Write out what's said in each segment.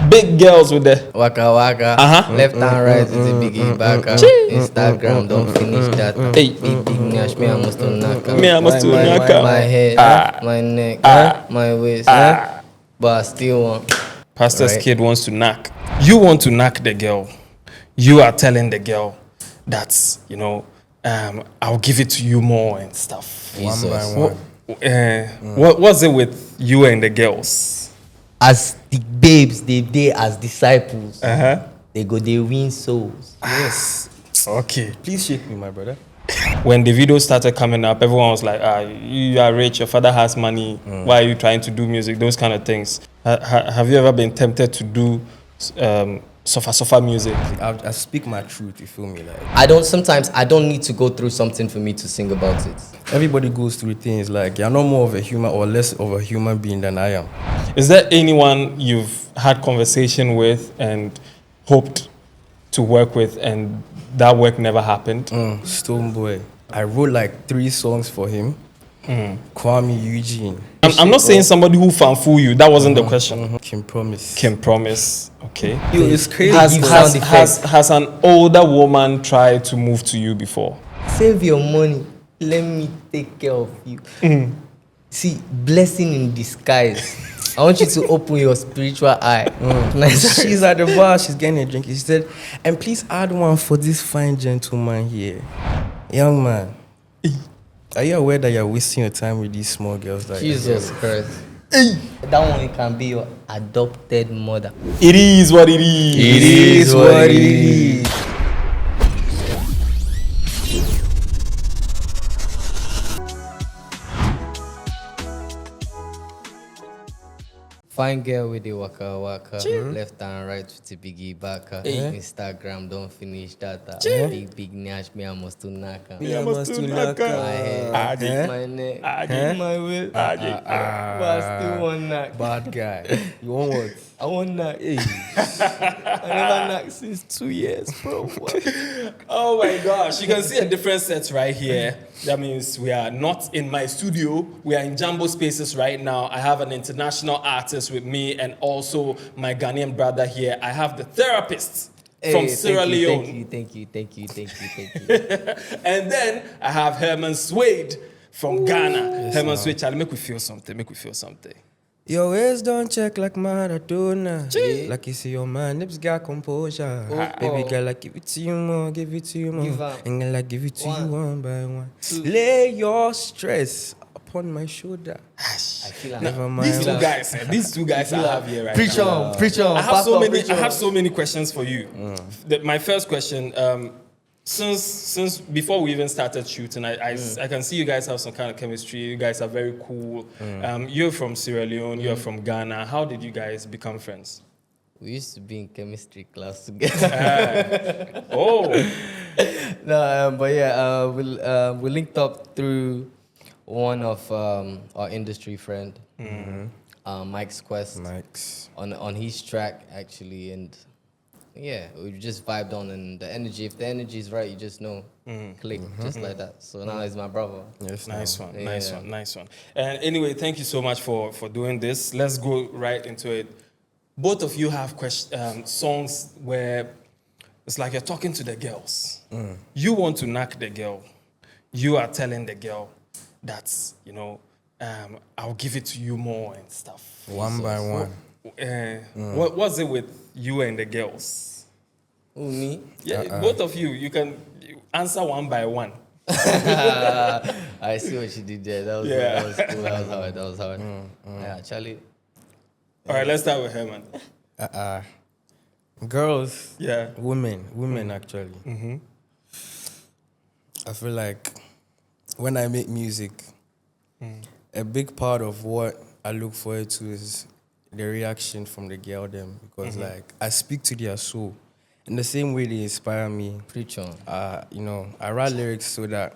Big girls with the Waka waka, left and right is a biggie baka. Instagram, don't finish that. Hey. Big nash, me I must to knock. Me, I must to knock. My head, my neck, my waist, but I still want. Pastor's Right. kid wants to knock. You want to knock the girl. You are telling the girl that, I'll give it to you more and stuff. Jesus. One by one. What was it with you and the girls? As the babes, they as disciples. Uh-huh. They win souls. Yes. Okay. Please shake me, my brother. When the video started coming up, everyone was like, you are rich, your father has money, why are you trying to do music? Those kind of things. Have you ever been tempted to do sofa music? I speak my truth, you feel me? Like Sometimes I don't need to go through something for me to sing about it. everybody goes through things. Like you're not more of a human or less of a human being than I am. Is there anyone you've had conversation with and hoped to work with and that work never happened? Stone Boy. I wrote like 3 songs for him. Kwame Eugene. I'm not saying somebody who fanfool you. That wasn't the question. Kim Promise. Kim Promise. Okay. Yo, it's crazy. Has an older woman tried to move to you before? Save your money. Let me take care of you. See, blessing in disguise. I want you to open your spiritual eye. She's at the bar, she's getting a drink. She said, and please add one for this fine gentleman here. Young man, are you aware that you're wasting your time with these small girls? Like Jesus Christ. That one can be your adopted mother. It is what it is. It is what it is. Fine girl with the waka waka, left and right with the biggie baka. Instagram, don't finish that. Big nash, me I must to knock. Me, I must to knock. My head, my neck, my waist. But I still want knock. Bad guy. You want what? I want knock. I never knocked since 2 years, bro. Oh my gosh, you can see a different set right here. That means we are not in my studio. We are in Jumbo Spaces right now. I have an international artist with me and also my Ghanaian brother here. I have the therapist from Sierra Leone. Thank you. And then I have Herman Suede from Ghana. Herman Suede, Charlie, make we feel something. Your waist don't check like Maradona. Like you see your man, lips got composure. Baby girl, I give it to you more, give it to you more. And girl, I give it to you one by one. Lay your stress upon my shoulder. I feel like Never mind. These two guys I have here right preach now. on. I have so many questions for you. My first question, since before we even started shooting, I can see you guys have some kind of chemistry. You guys are very cool. You're from Sierra Leone. You're from Ghana. How did you guys become friends? we used to be in chemistry class together. But yeah, we linked up through one of our industry friend, Mike's Quest. On his track actually, and yeah, we just vibed on, and the energy. If the energy is right, you just know, click, just like that. So now he's my brother. Yes, nice one. And anyway, thank you so much for doing this. Let's go right into it. Both of you have songs where it's like you're talking to the girls. You want to knock the girl. You are telling the girl that, I'll give it to you more and stuff. One by one. What was it with you and the girls? Who, me? Yeah, both of you. You can answer one by one. I see what you did there. That was cool. That was hard. Yeah, Charlie. All right, let's start with Herman. Girls. Yeah. Women actually. I feel like when I make music, a big part of what I look forward to is the reaction from the girl them, because like I speak to their soul in the same way they inspire me. Preach on. I write lyrics so that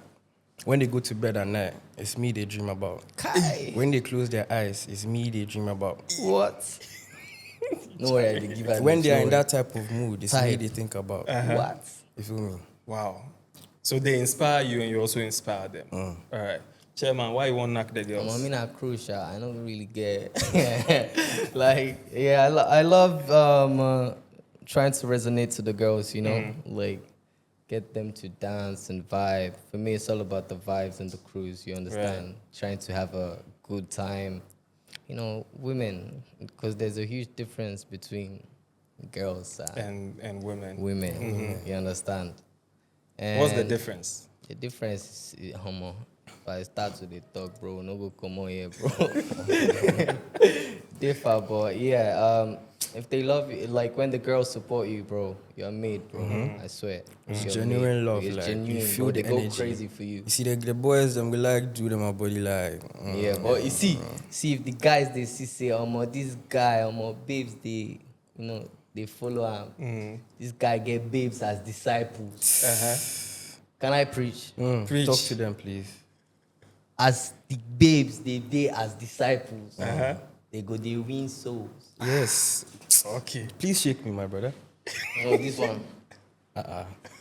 when they go to bed at night, it's me they dream about. Kai. When they close their eyes, it's me they dream about. What? No way, they give us. When they are in that type of mood, it's me they think about. What? You feel me? Wow. So they inspire you and you also inspire them. All right. Chairman, why you want to knock the girls? I mean, I'm crucial. I don't really get like, yeah, I love trying to resonate to the girls, you know, like get them to dance and vibe. For me, it's all about the vibes and the cruise. You understand? Right. Trying to have a good time. You know, women, because there's a huge difference between girls and women. Women, you understand? And What's the difference? the difference is homo. If I start to the talk, bro, no go come on here, bro. Differ, but yeah, if they love you, like when the girls support you, bro, you're made, bro. I swear. It's You're genuine made. love, It's like genuine, you feel bro. the They energy. go crazy for you. You see the boys, them we like do them a body like. Yeah, but you see if the guys they see this guy, babes they, you know, they follow him. This guy get babes as disciples. Can I preach? Preach. Talk to them, please. As the babes they as disciples, they win souls. Yes. Okay. Please shake me, my brother. No, this one.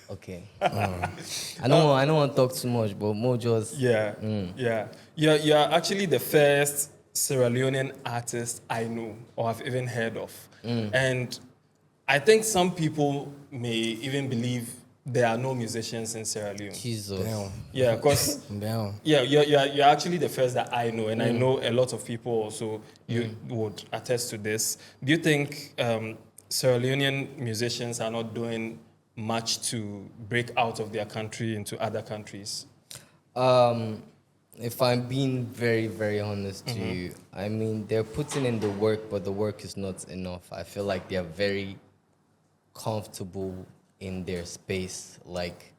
Okay. I don't want to talk too much, but more just Yeah. Yeah. You're actually the first Sierra Leonean artist I know or have even heard of. And I think some people may even believe there are no musicians in Sierra Leone. Jesus. Damn. Yeah, because Damn. yeah, you're actually the first that I know, and I know a lot of people also you would attest to this. Do you think Sierra Leonean musicians are not doing much to break out of their country into other countries? If I'm being very, very honest to you, I mean they're putting in the work, but the work is not enough. I feel like they're very comfortable in their space. Like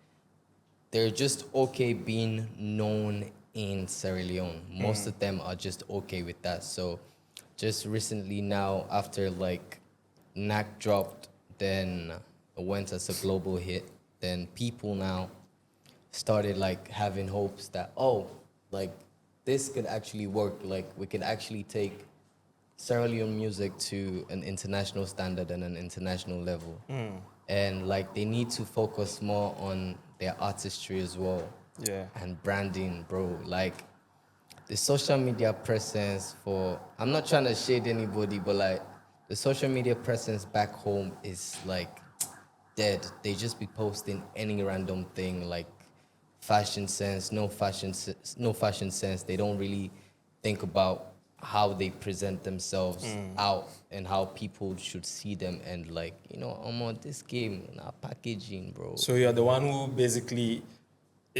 they're just okay being known in Sierra Leone. Most of them are just okay with that. So just recently now, after like Knack dropped, then it went as a global hit, then people now started like having hopes that, oh, like this could actually work. Like we could actually take Sierra Leone music to an international standard and an international level. And like they need to focus more on their artistry as well. Yeah. And branding, bro. Like the social media presence I'm not trying to shade anybody, but like the social media presence back home is like dead. They just be posting any random thing, like fashion sense, no fashion sense. They don't really think about how they present themselves out and how people should see them, and like, you know, I'm on this game, packaging, bro. So you're the one who basically,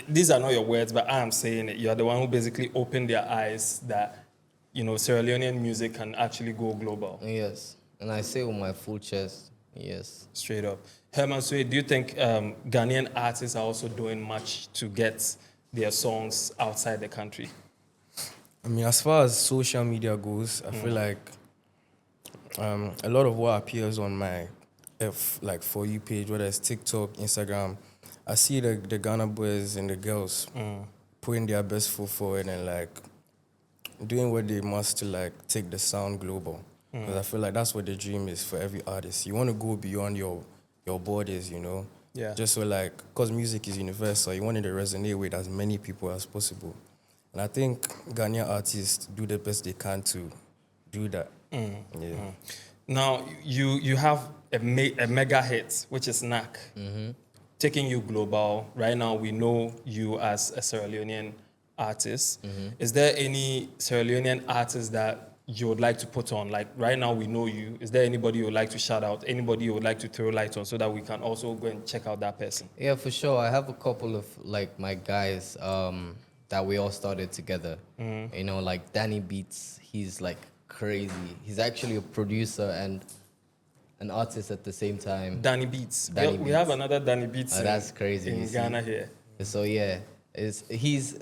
these are not your words, but I am saying it. You're the one who basically opened their eyes that, you know, Sierra Leonean music can actually go global. Yes, and I say with my full chest, yes. Straight up. Herman Suede, do you think Ghanaian artists are also doing much to get their songs outside the country? I mean, as far as social media goes, I feel like a lot of what appears on my For You page, whether it's TikTok, Instagram, I see the Ghana boys and the girls putting their best foot forward and like doing what they must to like take the sound global. Because I feel like that's what the dream is for every artist. You want to go beyond your borders, you know? Yeah. Just so like, because music is universal, you want it to resonate with as many people as possible. And I think Ghanaian artists do the best they can to do that. Yeah. Now, you have a mega hit, which is Knack, taking you global. Right now, we know you as a Sierra Leonean artist. Is there any Sierra Leonean artist that you would like to put on? Like, right now, we know you. Is there anybody you would like to shout out? Anybody you would like to throw light on so that we can also go and check out that person? Yeah, for sure. I have a couple of like my guys that we all started together. You know, like Danny Beats, he's like crazy. He's actually a producer and an artist at the same time. Danny Beats. Danny We have another Danny Beats that's crazy. in Ghana here. So yeah, he's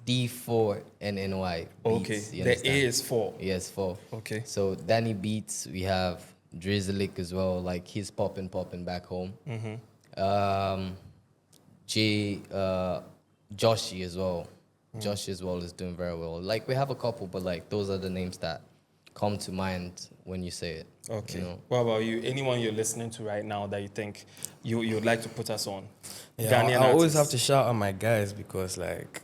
D4 NNY. Okay, Beats, you the A understand? is 4. Yes, 4. Okay. So Danny Beats, we have Drizzlick as well. Like he's popping back home. Joshy as well. Josh as well is doing very well. Like we have a couple, but like those are the names that come to mind when you say it. Okay. You know? What about you? Anyone you're listening to right now that you think you would like to put us on? Yeah, Ghanaian I always artists. have to shout out my guys because like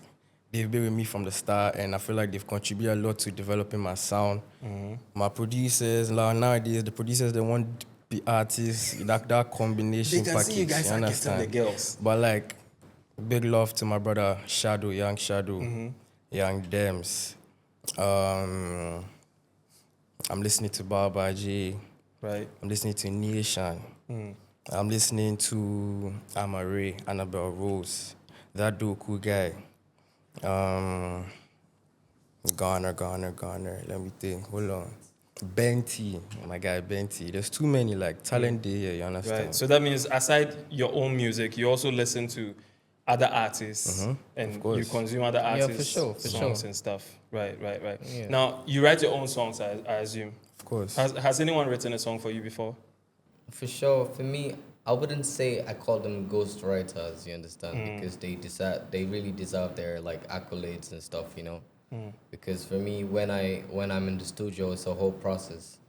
they've been with me from the start, and I feel like they've contributed a lot to developing my sound. My producers, nowadays, the producers, they want the artists, that combination They can package. see you guys are understand? getting the girls. But like, big love to my brother Shadow, Young Shadow, Young Dems. I'm listening to Baba J. Right. I'm listening to Nation. I'm listening to Amare, Annabelle Rose, that Doku guy. Garner. Let me think. Hold on. Benty, my guy Benty. There's too many like talent there here, you understand? Right. So that means aside your own music, you also listen to other artists and you consume other artists' songs and stuff. Right. Yeah. Now, you write your own songs, I assume. Of course. Has anyone written a song for you before? For sure. For me, I wouldn't say I call them ghost writers, you understand? Because they really deserve their like accolades and stuff, you know? Because for me, when I'm in the studio, it's a whole process.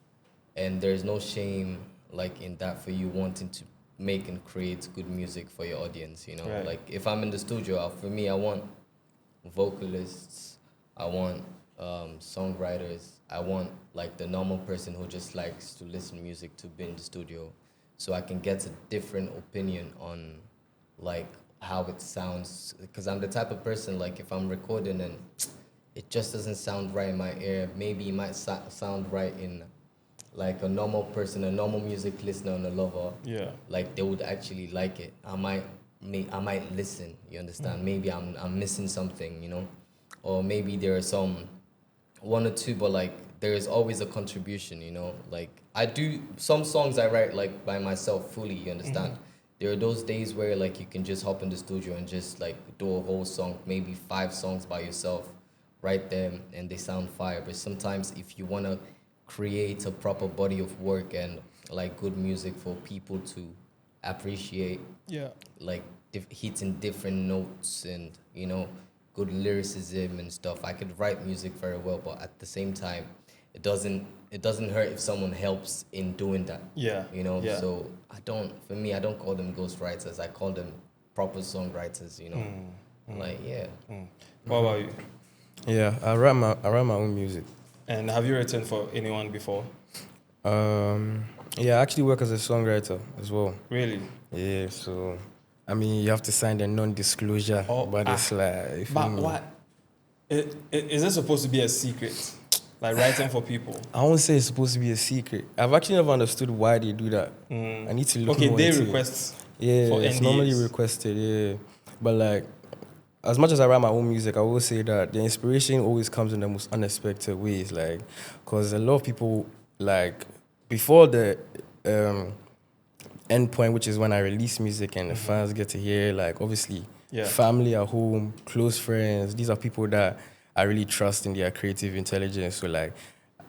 And there's no shame like in that for you wanting to make and create good music for your audience, you know? Right. Like if I'm in the studio, for me, I want vocalists, I want songwriters, I want like the normal person who just likes to listen to music to be in the studio, so I can get a different opinion on like how it sounds. Because I'm the type of person, like if I'm recording and it just doesn't sound right in my ear, maybe it might sound right in like a normal person, a normal music listener and a lover. Yeah. Like they would actually like it. I might listen, you understand? Maybe I'm missing something, you know? Or maybe there are some one or two, but like there is always a contribution, you know? Like I do some songs I write like by myself fully, you understand? There are those days where like you can just hop in the studio and just like do a whole song, maybe 5 songs by yourself, write them and they sound fire. But sometimes if you want to create a proper body of work and like good music for people to appreciate, like hitting different notes and, you know, good lyricism and stuff, I could write music very well, but at the same time, it doesn't hurt if someone helps in doing that. Yeah. You know, Yeah. so I don't call them ghostwriters. I call them proper songwriters, you know. Like, yeah. What about you? Yeah, I write my own music. And have you written for anyone before? Yeah, I actually work as a songwriter as well. Really? Yeah, so I mean, you have to sign the non-disclosure, but it's like. But what? Is it supposed to be a secret? Like writing for people? I won't say it's supposed to be a secret. I've actually never understood why they do that. I need to look more they into request. Yeah, for it's NDAs. normally requested. Yeah, but like, as much as I write my own music, I will say that the inspiration always comes in the most unexpected ways. Like, because a lot of people, like, before the end point, which is when I release music and the fans get to hear, like, obviously, family at home, close friends, these are people that I really trust in their creative intelligence. So, like,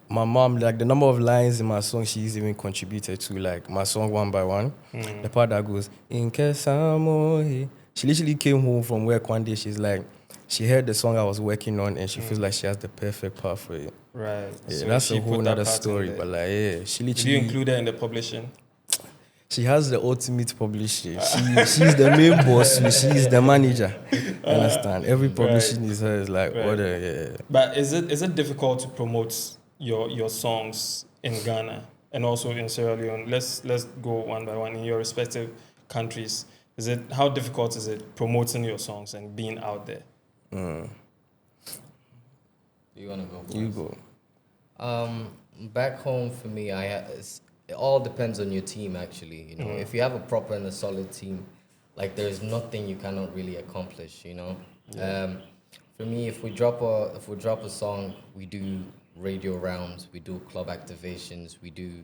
my mom, like, the number of lines in my song she's even contributed to, like, my song One by One, the part that goes, In Kesamohi. She literally came home from work one day. She's like, she heard the song I was working on, and she feels like she has the perfect part for it. Right. Yeah, So that's she a whole put that nother part story. in there. But like, yeah, she Did literally. you include her in the publishing? She has the ultimate publishing. She's the main boss. She's the manager. Understand? Every publishing is hers. Like, order. Yeah. But is it difficult to promote your songs in Ghana and also in Sierra Leone? Let's go one by one in your respective countries. How difficult is it promoting your songs and being out there? You wanna go first? You go. Back home for me, it all depends on your team actually. You know, if you have a proper and a solid team, like there's nothing you cannot really accomplish. You know, for me, if we drop a song, we do radio rounds, we do club activations, we do.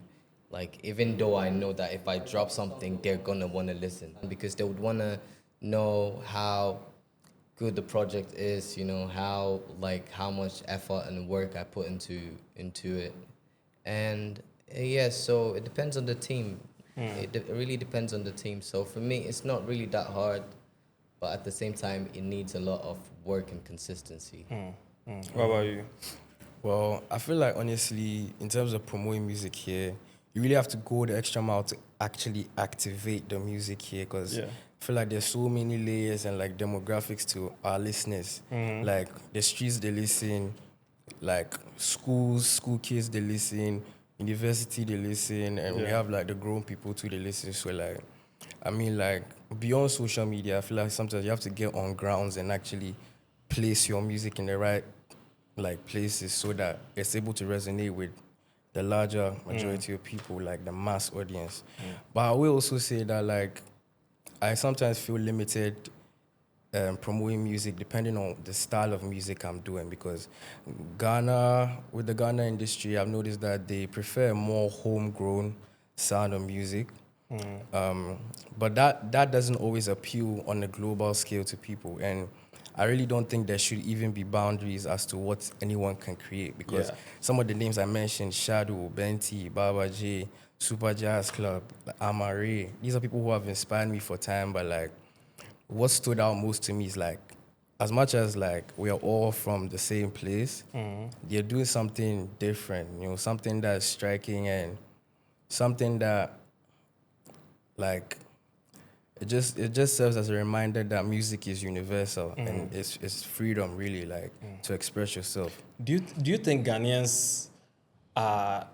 Like, even though I know that if I drop something, they're gonna wanna listen because they would wanna know how good the project is, you know, how much effort and work I put into it. And so it depends on the team. It really depends on the team. So for me, it's not really that hard, but at the same time, it needs a lot of work and consistency. What about you? Well, I feel like, honestly, in terms of promoting music here, you really have to go the extra mile to actually activate the music here because feel like there's so many layers and like demographics to our listeners. Like the streets they listen, like school kids they listen, university they listen, and we have like the grown people too they listen. So like, I mean like beyond social media, I feel like sometimes you have to get on grounds and actually place your music in the right like places so that it's able to resonate with the larger majority of people, like the mass audience. But I will also say that like I sometimes feel limited promoting music depending on the style of music I'm doing, because with the Ghana industry, I've noticed that they prefer a more homegrown sound of music. But that doesn't always appeal on a global scale to people, and I really don't think there should even be boundaries as to what anyone can create, because some of the names I mentioned, Shadow, Benti, Baba J, Super Jazz Club, Amare, these are people who have inspired me for time, but like what stood out most to me is like, as much as like we are all from the same place, they're doing something different, something that's striking and something that like it just serves as a reminder that music is universal and it's freedom really, like to express yourself. Do you think Ghanaians are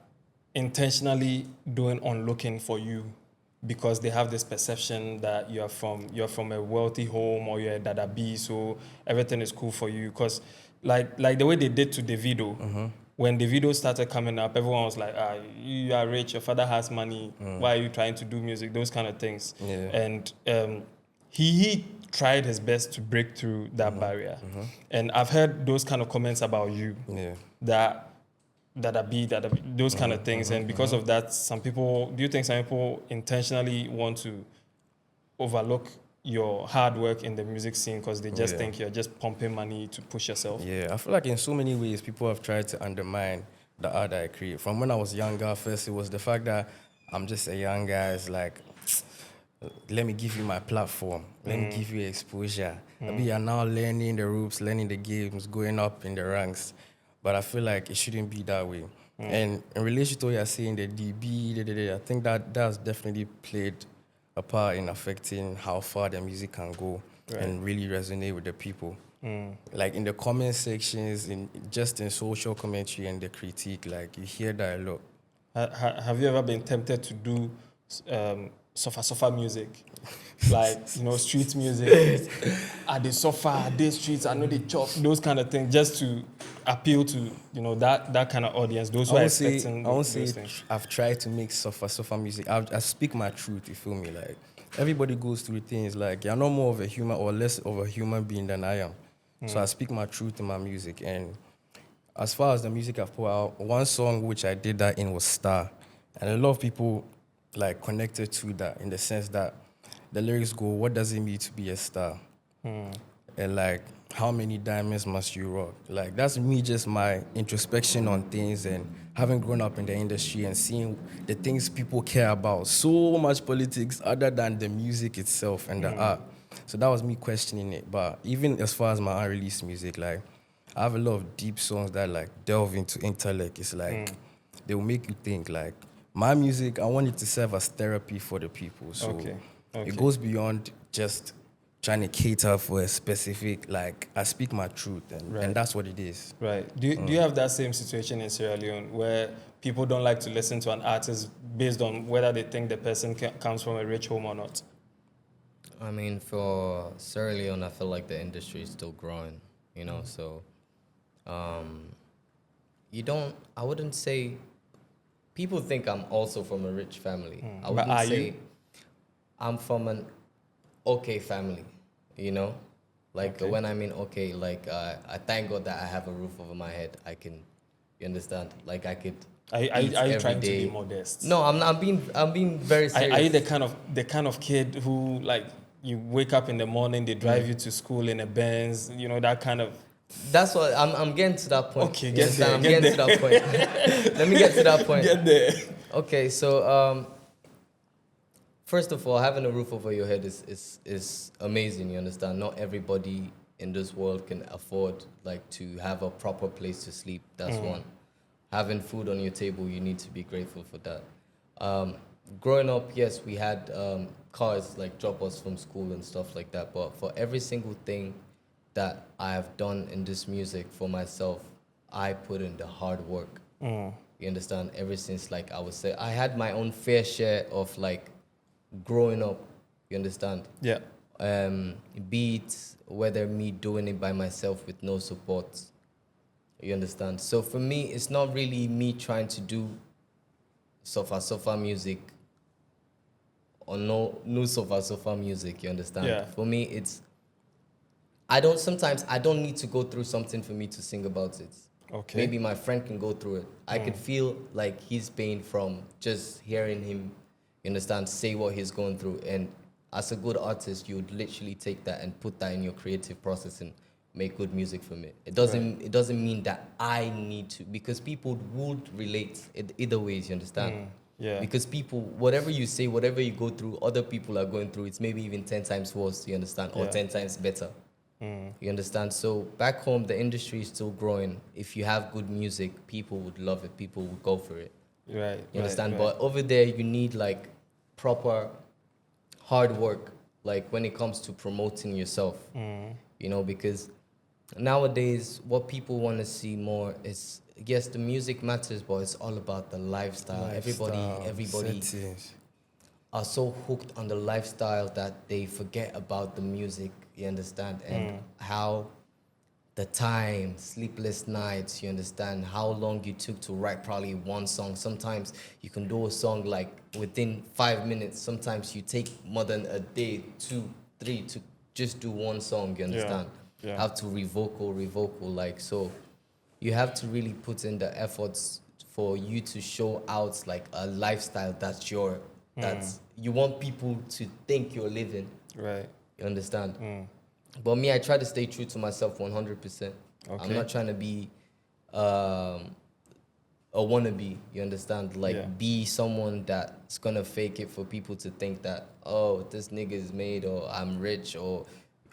intentionally doing on looking for you because they have this perception that you're from a wealthy home or you're a Dada B, so everything is cool for you? Because like the way they did to Davido, when Davido started coming up, everyone was like, you are rich, your father has money, why are you trying to do music? Those kind of things. And he tried his best to break through that barrier. And I've heard those kind of comments about you, that those kind of things. And because of that, do you think some people intentionally want to overlook your hard work in the music scene because they just think you're just pumping money to push yourself? Yeah, I feel like in so many ways people have tried to undermine the art that I create. From when I was younger, first it was the fact that I'm just a young guy. It's like, let me give you my platform. Let me give you exposure. Maybe you're now learning the ropes, learning the games, going up in the ranks. But I feel like it shouldn't be that way. And in relation to what you're saying, the DB, I think that has definitely played a part in affecting how far the music can go and really resonate with the people. Like in the comment sections, just in social commentary and the critique, like you hear that a lot. Have you ever been tempted to do sofa music? Like, street music. Are they sofa? Are they streets? I know they chop. Those kind of things, just to appeal to, that kind of audience. Those who are expecting those things. I've tried to make sofa music. I speak my truth, you feel me? Like, everybody goes through things. Like, you're not more of a human or less of a human being than I am. So I speak my truth in my music. And as far as the music I've put out, one song which I did that in was Star. And a lot of people like connected to that in the sense that the lyrics go, what does it mean to be a star? And like, how many diamonds must you rock? Like, that's me, just my introspection on things and having grown up in the industry and seeing the things people care about. So much politics other than the music itself and the art. So that was me questioning it. But even as far as my unreleased music, like, I have a lot of deep songs that like delve into intellect. It's like, they will make you think. Like, my music, I want it to serve as therapy for the people. So it goes beyond just trying to cater for a specific, like, I speak my truth, and that's what it is. Right. Do you have that same situation in Sierra Leone where people don't like to listen to an artist based on whether they think the person comes from a rich home or not? I mean, for Sierra Leone, I feel like the industry is still growing, so I wouldn't say, people think I'm also from a rich family. I wouldn't say you? I'm from an okay family, Like, when I mean okay, like, I thank God that I have a roof over my head. You understand? Like, I could Are you trying to be modest? No, I'm not. I'm being very serious. Are you the kind of kid who, like, you wake up in the morning, they drive you to school in a Benz, that kind of... That's what I'm getting to that point. Okay, I'm getting to that point. Let me get to that point. Get there. Okay, so first of all, having a roof over your head is amazing. You understand? Not everybody in this world can afford like to have a proper place to sleep. That's one. Having food on your table, you need to be grateful for that. Growing up, yes, we had cars like drop us from school and stuff like that. But for every single thing that I have done in this music for myself, I put in the hard work. You understand? Ever since, like, I would say, I had my own fair share of, like, growing up. You understand? Yeah. Beats, whether me doing it by myself with no support. You understand? So for me, it's not really me trying to do sofa music or no sofa music. You understand? Yeah. For me, it's sometimes I don't need to go through something for me to sing about it. Okay. Maybe my friend can go through it. I could feel like he's pain from just hearing him, you understand, say what he's going through. And as a good artist, you would literally take that and put that in your creative process and make good music from it. It doesn't mean that I need to, because people would relate either ways, you understand? Yeah. Because people, whatever you say, whatever you go through, other people are going through. It's maybe even 10 times worse, you understand, or 10 times better. You understand? So back home, the industry is still growing. If you have good music, people would love it. People would go for it. Right. You understand? Right. But over there, you need like proper hard work, like when it comes to promoting yourself. You know, because nowadays, what people want to see more is, yes, the music matters, but it's all about the lifestyle. Everybody are so hooked on the lifestyle that they forget about the music, you understand? And how the time, sleepless nights, you understand? How long you took to write probably one song. Sometimes you can do a song like within 5 minutes. Sometimes you take more than a day, 2, 3 to just do one song, you understand? Yeah. Have to revocal, like, so you have to really put in the efforts for you to show out like a lifestyle that's you want people to think you're living. Right. You understand? But me, I try to stay true to myself 100%. Okay. I'm not trying to be a wannabe, you understand? Like, be someone that's gonna fake it for people to think that, oh, this nigga is made, or I'm rich, or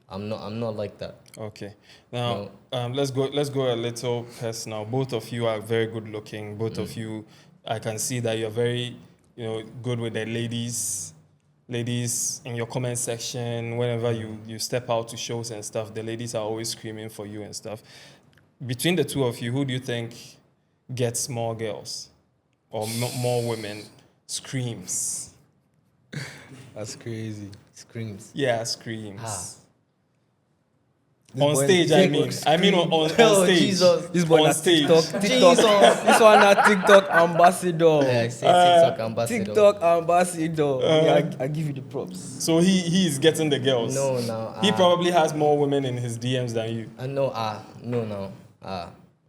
I'm not like that. Okay. Now, let's go a little personal. Both of you are very good looking. Both of you, I can see that you're very, good with the ladies in your comment section. Whenever you step out to shows and stuff, the ladies are always screaming for you and stuff. Between the two of you, who do you think gets more girls or more women? Screams. That's crazy. Screams. Yeah, screams. This On boy- stage, I mean on Oh, stage. Jesus. This boy On na stage. TikTok. Jesus. This one na TikTok ambassador. Yeah, I say TikTok ambassador. TikTok ambassador. Yeah, I give you the props. So he is getting the girls. No, now. He probably has more women in his DMs than you. No, no.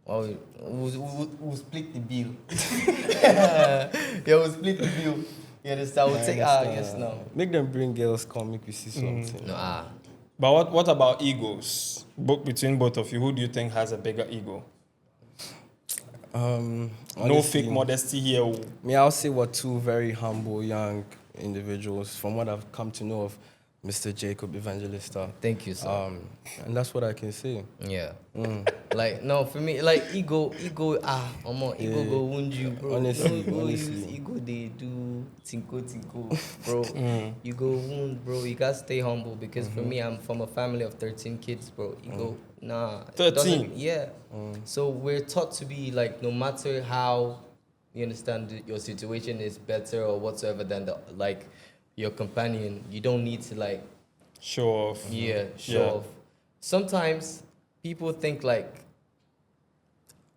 Well, we'll split the bill. Yeah, we'll split the bill. You understand? We'll take, yes, no. Make them bring girls, come make we see something. No, But what about egos? Between both of you, who do you think has a bigger ego? No Honestly, fake modesty here. Me, I'll say we're two very humble young individuals. From what I've come to know of Mr. Jacob Evangelista. thank you, sir. And that's what I can say. Yeah. Like, no, for me, like, ego, ego go wound you, bro. Honestly, No honestly. use ego, they do tinko, bro. You go wound, bro. You gotta stay humble, because for me, I'm from a family of 13 kids, bro. Ego, nah. it 13? doesn't- Yeah. So we're taught to be like, no matter how, you understand, your situation is better or whatsoever than your companion, you don't need to like Show off. show off. Sometimes people think like,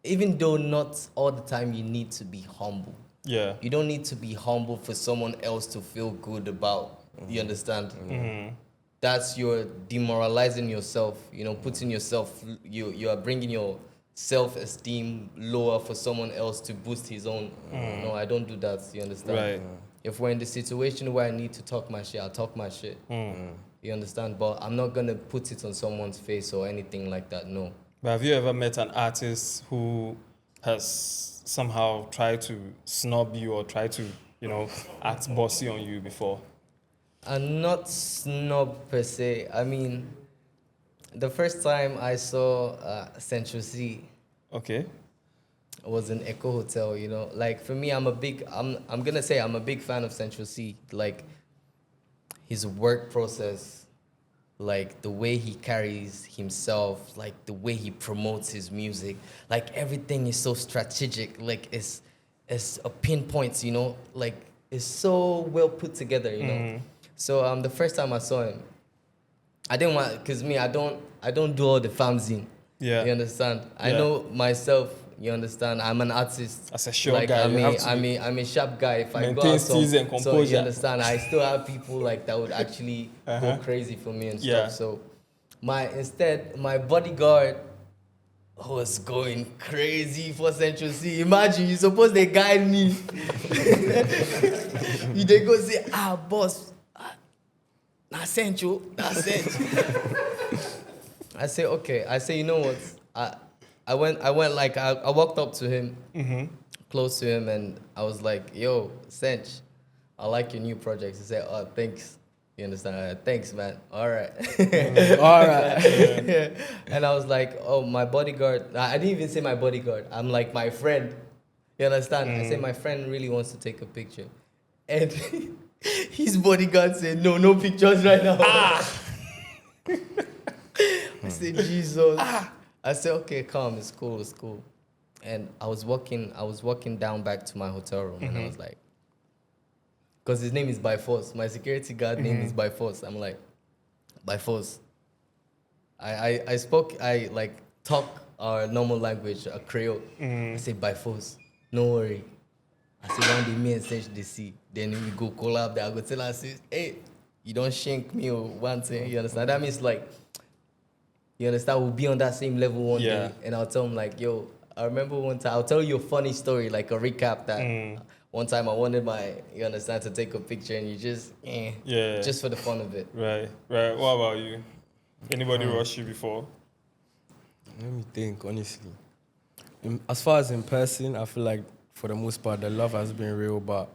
even though not all the time you need to be humble. Yeah. You don't need to be humble for someone else to feel good about. You understand? That's you're demoralizing yourself. Putting yourself. You are bringing your self-esteem lower for someone else to boost his own. No, I don't do that. You understand? Right. If we're in the situation where I need to talk my shit, I'll talk my shit. You understand? But I'm not going to put it on someone's face or anything like that, no. But have you ever met an artist who has somehow tried to snub you or try to, act bossy on you before? I'm not snob per se. I mean, the first time I saw Central C, Okay. was in Echo Hotel, Like, for me, I'm gonna say I'm a big fan of Central C. Like, his work process, like the way he carries himself, like the way he promotes his music, like everything is so strategic. Like it's a pinpoint, you know, like it's so well put together, you know. So the first time I saw him, I didn't want, cause me, I don't do all the fanzine. Yeah. You understand? Yeah. I know myself. You understand? I'm an artist. As a short like, guy, I'm a sharp guy. If I go maintain out steez and so composure. you understand? I still have people like that would actually go crazy for me and stuff. So my bodyguard was going crazy for Central C. Imagine you suppose they guide me. They go say, boss, not Central. I say, okay. I say, you know what? I walked up to him, close to him, and I was like, yo, Sench, I like your new project. He said, oh, thanks. You understand? Thanks, man. All right. All right. Yeah. And I was like, oh, my bodyguard. I didn't even say my bodyguard. I'm like, my friend. You understand? I said, my friend really wants to take a picture. And his bodyguard said, no pictures right now. I said, Jesus. I said, okay, calm, it's cool. And I was walking down back to my hotel room, and I was like, because his name is By Force. My security guard name is By Force. I'm like, By Force. I talk our normal language, a Creole. I say, By Force, no worry. I say, one day me and Sench they see. Then we go collab there. I go tell her, I say, hey, you don't shank me or one thing. You understand? That means like, you understand, we'll be on that same level one day. And I'll tell him like, yo, I remember one time, I'll tell you a funny story, like a recap that one time I wanted you understand, to take a picture and you just, just for the fun of it. Right. What about you? Anybody rush you before? Let me think, honestly. As far as in person, I feel like for the most part, the love has been real, but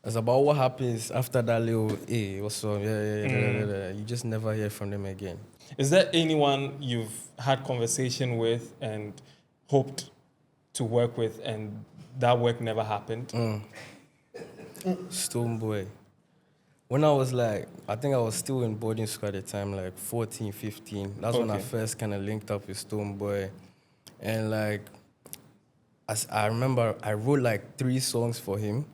it's about what happens after that little, hey, what's up, you just never hear from them again. Is there anyone you've had conversation with and hoped to work with and that work never happened? Stone Boy. When I was like, I think I was still in boarding school at the time, like 14, 15. That's when I first kind of linked up with Stone Boy. And like, as I remember, I wrote like 3 songs for him.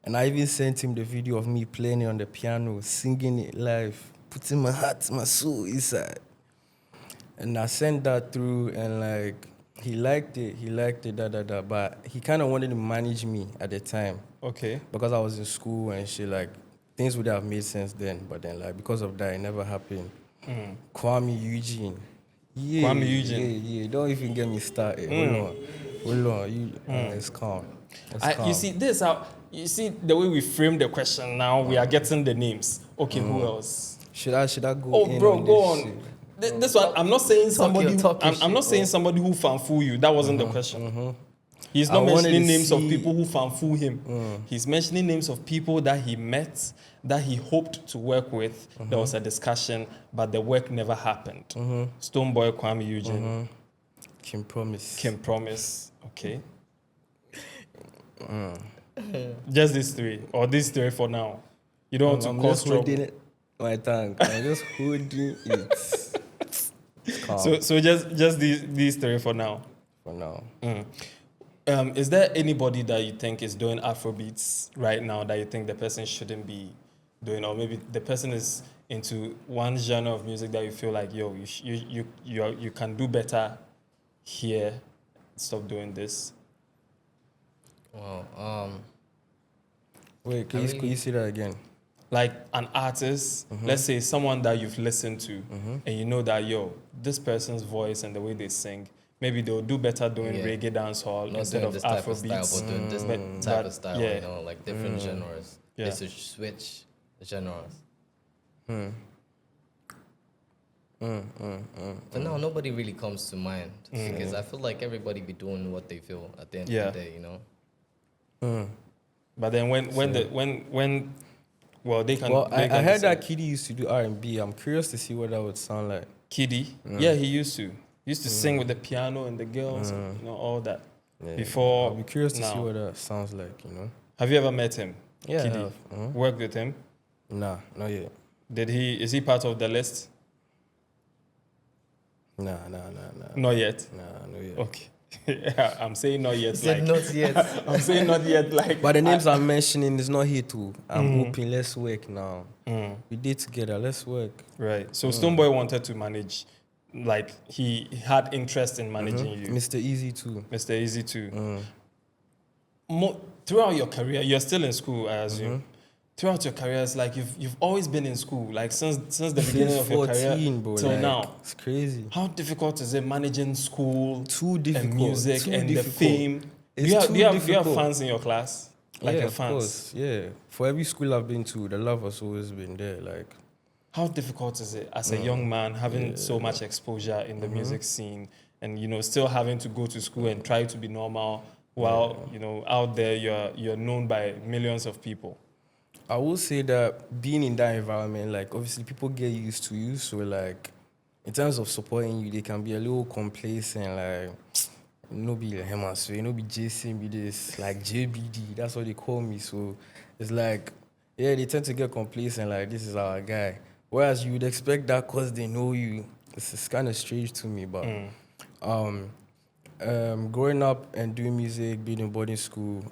And I even sent him the video of me playing it on the piano, singing it live, putting my heart, my soul inside. And I sent that through, and like, he liked it, but he kind of wanted to manage me at the time. Okay. Because I was in school and shit, like, things would have made sense then, but then, like, because of that, it never happened. Kwame Eugene. Yeah, don't even get me started. Hold on. It's calm. You see, you see the way we frame the question now, we are getting the names. Okay, who else? Should I go Oh, in bro, on go this on. shit? This one, I'm not saying somebody. I'm not saying shit, somebody who fanfool you. That wasn't the question. He's not mentioning names of people who fanfool him. He's mentioning names of people that he met, that he hoped to work with. There was a discussion, but the work never happened. Stoneboy, Kwame Eugene, Kim Promise. Okay. Just these 3, or these 3 for now. You don't want to cause trouble. It. My tongue. I'm just holding it. So just these 3 for now. For now. Is there anybody that you think is doing Afrobeats right now that you think the person shouldn't be doing, or maybe the person is into one genre of music that you feel like, yo, you can do better here, stop doing this? Wow. Wait, can you say that again? Like an artist, let's say someone that you've listened to, and you know that, yo, this person's voice and the way they sing, maybe they'll do better doing reggae dancehall instead of this type Afrobeats. of style, but doing this type of style, you know, like different genres. Yeah. They should switch genres. But now nobody really comes to mind because I feel like everybody be doing what they feel at the end of the day, you know. But then when they can. Well, I heard that Kiddy used to do R&B. I'm curious to see what that would sound like. Kiddy, yeah, he used to sing with the piano and the girls, and, you know, all that. Yeah. Before, I'll be curious to see what that sounds like, you know. Have you ever met him? Yeah, Kiddy? I have. Worked with him? Nah, not yet. Is he part of the list? Nah. Not yet. Nah, not yet. Okay. I'm saying not yet. He said not yet. I'm saying not yet. Like, But the names I'm mentioning is not here too. I'm open. Let's work now. We did together. Let's work. Right. So Stonebwoy wanted to manage. Like he had interest in managing you. Mr. Easy too. Mr. Easy too. Throughout your career, you're still in school, I assume. Throughout your career, it's like you've always been in school, like since the beginning of your career bro, till like, now. It's crazy. How difficult is it managing school, Too difficult. and music, Too and difficult. the fame? It's Do you have difficult. fans in your class? Like yeah, your of fans? course. Yeah. For every school I've been to, the love has always been there. Like, how difficult is it as a young man having so much exposure in the music scene, and still having to go to school and try to be normal while out there you're known by millions of people? I will say that being in that environment, like obviously people get used to you, so like in terms of supporting you, they can be a little complacent, like no be Herman Suede, no be Jason, be this like JBD, that's what they call me. So it's like, yeah, they tend to get complacent, like this is our guy. Whereas you would expect that because they know you. This is kind of strange to me, but growing up and doing music, being in boarding school,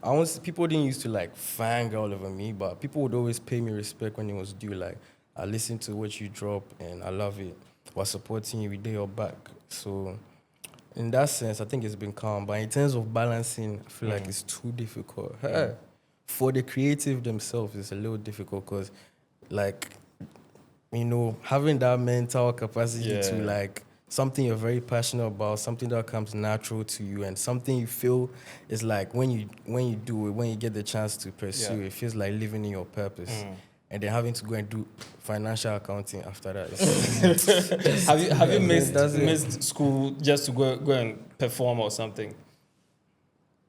people didn't used to like fangirl over me, but people would always pay me respect when it was due. Like, I listen to what you drop and I love it. While supporting you, we did your back. So in that sense, I think it's been calm. But in terms of balancing, I feel like it's too difficult. For the creative themselves, it's a little difficult because, like, having that mental capacity to like something you're very passionate about, something that comes natural to you, and something you feel is like when you do it, when you get the chance to pursue it, it feels like living in your purpose. And then having to go and do financial accounting after that. Have you missed school just to go and perform or something?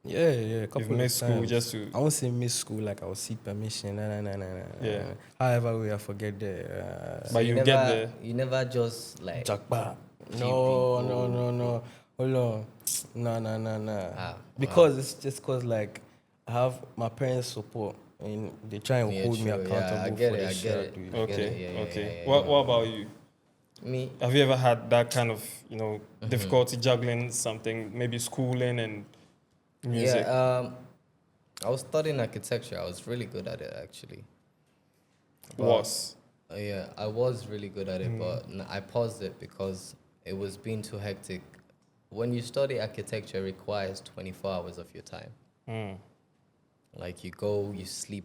Yeah, a couple You've of missed times. school just to... I won't say miss school, like I will seek permission. Nah. Yeah. However, we forget that. But you get there. You never just like... Jackpot. No. Hold on. Nah. Because it's just because like I have my parents' support and they try and hold me accountable for the shit I do. Okay. What about you? Me? Have you ever had that kind of difficulty juggling something, maybe schooling and music? Yeah. I was studying architecture. I was really good at it actually. Yeah, I was really good at it, but I paused it because it was being too hectic. When you study architecture, it requires 24 hours of your time. Like you go, you sleep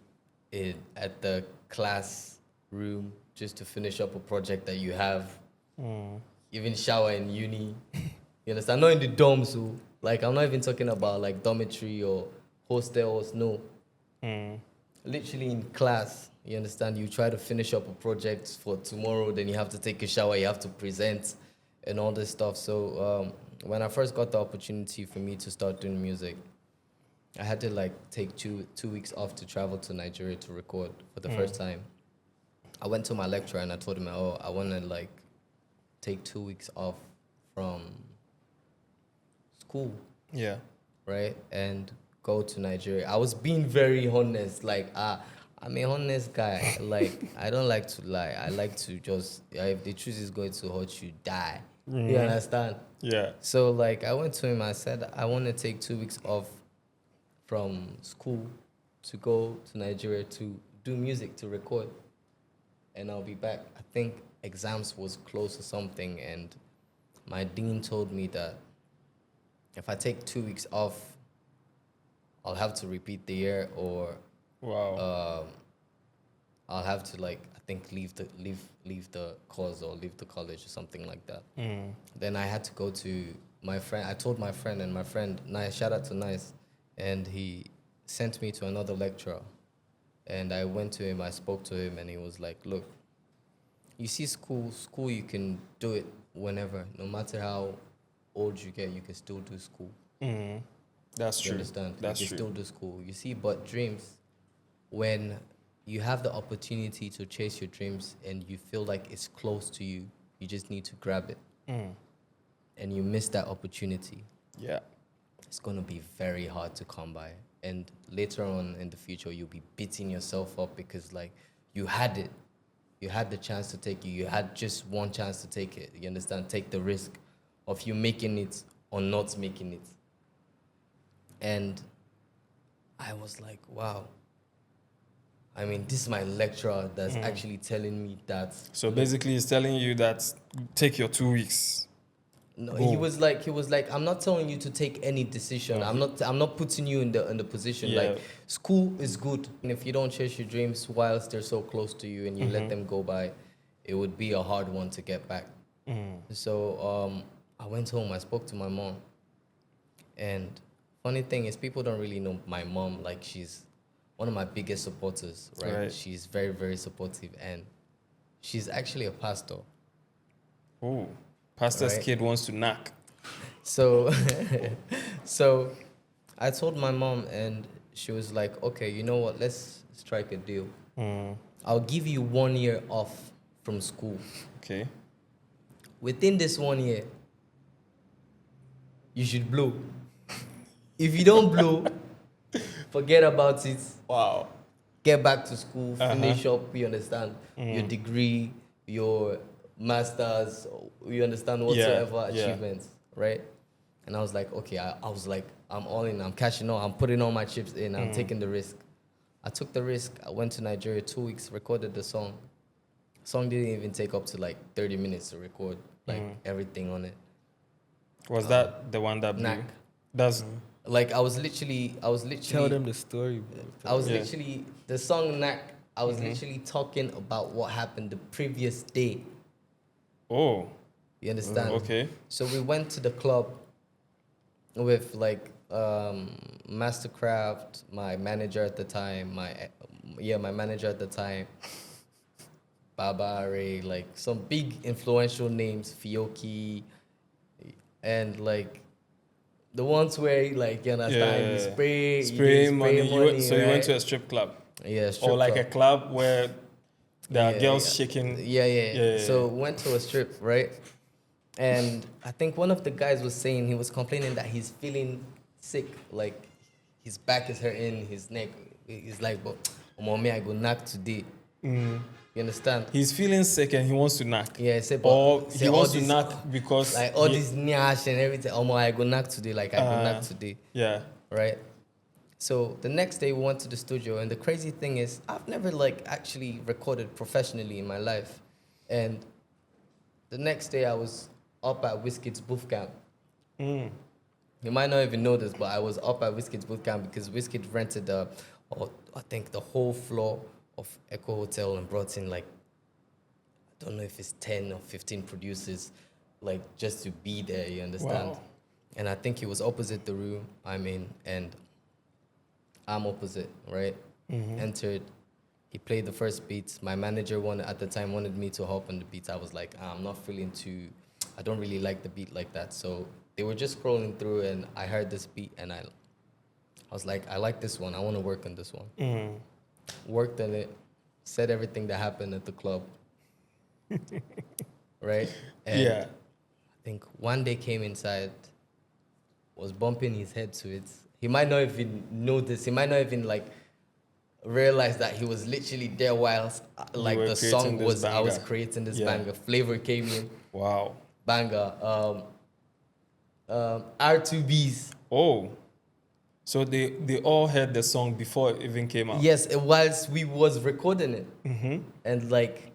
at the classroom just to finish up a project that you have. Even shower in uni. You understand? Not in the dorms, so like I'm not even talking about like dormitory or hostels. No. Literally in class. You understand? You try to finish up a project for tomorrow, then you have to take a shower, you have to present, and all this stuff. So when I first got the opportunity for me to start doing music, I had to like take two weeks off to travel to Nigeria to record for the first time. I went to my lecturer and I told him, I want to like take 2 weeks off from school. Yeah. Right? And go to Nigeria. I was being very honest, like I'm a honest guy. Like, I don't like to lie. I like to just, if the truth is going to hurt you, die. You understand? Yeah. So, like, I went to him, I said, I want to take 2 weeks off from school to go to Nigeria to do music, to record. And I'll be back. I think exams was close or something, and my dean told me that if I take 2 weeks off, I'll have to repeat the year, or I'll have to like I think leave the course or leave the college or something like that. Then I had to go to my friend. I told my friend, and my friend Nice, shout out to Nice, and he sent me to another lecturer. And I went to him. I spoke to him, and he was like, "Look, you see, school you can do it whenever, no matter how old you get, you can still do school." That's true. You understand? That's you can true. still do school. You see, but dreams, when you have the opportunity to chase your dreams and you feel like it's close to you, you just need to grab it. And you miss that opportunity. Yeah. It's going to be very hard to come by. And later on in the future, you'll be beating yourself up because like you had it. You had the chance to take it. You had just one chance to take it. You understand? Take the risk of you making it or not making it. And I was like, wow. I mean, this is my lecturer that's actually telling me that. So basically, he's telling you that take your 2 weeks. No, he was like, I'm not telling you to take any decision. I'm not putting you in the position. Yeah. Like, school is good, and if you don't chase your dreams whilst they're so close to you and you let them go by, it would be a hard one to get back. So I went home. I spoke to my mom, and funny thing is, people don't really know my mom. Like, she's one of my biggest supporters, right? She's very, very supportive, and she's actually a pastor. Oh. Pastor's kid wants to knock. So, so I told my mom, and she was like, okay, you know what? Let's strike a deal. I'll give you 1 year off from school. Okay. Within this 1 year, you should blow. If you don't blow, forget about it. Wow. Get back to school, finish up, you understand, your degree, your master's, you understand, whatsoever achievements, right? And I was like, okay, I was like, I'm all in, I'm cashing out, I'm putting all my chips in, I'm taking the risk. I took the risk. I went to Nigeria 2 weeks, recorded the song. Song didn't even take up to like 30 minutes to record, like everything on it. Was that the one that blew? Knack. That's like I was literally Tell them the story, bro. I was literally the song Knack. I was literally talking about what happened the previous day. Oh. You understand? Okay. So we went to the club with like Mastercraft, my manager at the time, my manager at the time, Baba Ray, like some big influential names, Fioki, and like the ones where like you understand, you spray money. money. So you went to a strip club. Yeah, strip or like club. a club where there are girls shaking. Yeah. So we went to a strip, right? And I think one of the guys was saying, he was complaining that he's feeling sick, like his back is hurting, his neck. He's like, but mommy, I go knock today. You understand? He's feeling sick and he wants to knock. Yeah, he wants to knock because like all this nyash and everything. I go knock today, like I go knock today. Yeah. Right? So the next day we went to the studio, and the crazy thing is I've never like actually recorded professionally in my life. And the next day I was up at Wizkid's booth camp. You might not even know this, but I was up at Wizkid's booth camp because Wizkid rented I think the whole floor of Echo Hotel and brought in like, I don't know if it's 10 or 15 producers, like just to be there, you understand? Wow. And I think he was opposite the room I'm in, and I'm opposite, right? Entered. He played the first beats. My manager at the time wanted me to hop on the beats. I was like, I'm not feeling I don't really like the beat like that. So they were just scrolling through, and I heard this beat, and I was like, I like this one. I want to work on this one. Worked on it, said everything that happened at the club. Right? And I think one day came inside, was bumping his head to it. He might not even know this. He might not even like realize that he was literally there whilst like the song was, I was creating this banger. Flavor came in. Wow. Banger. R2Bs. Oh. So they all heard the song before it even came out? Yes, whilst we was recording it. And like,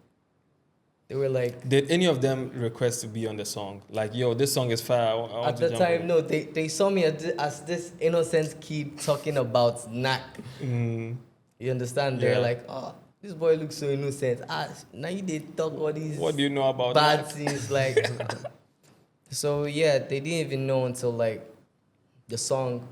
they were like... Did any of them request to be on the song? Like, yo, this song is fire. I want At to the jump time, on. no, they saw me as this innocent kid talking about knack. You understand? They're like, oh, this boy looks so innocent. Now you did talk all these... What do you know about bad knack? things, like... So, yeah, they didn't even know until, like, the song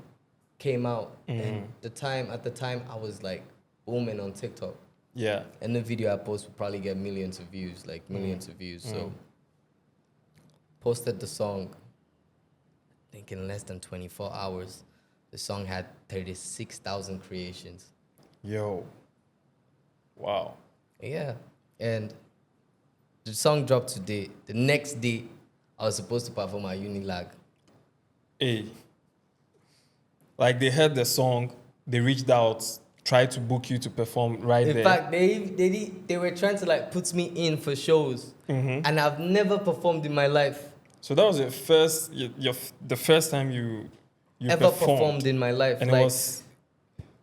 came out. And at the time, I was, like, booming on TikTok. Yeah. And the video I post would probably get millions of views, like millions of views. So, posted the song, I think in less than 24 hours, the song had 36,000 creations. Yo. Wow. Yeah. And the song dropped today. The next day, I was supposed to perform at Unilag. Hey. Like, they heard the song, they reached out, try to book you to perform right there? In fact, they were trying to like put me in for shows, and I've never performed in my life. So that was the first time you ever performed in my life, and like, it was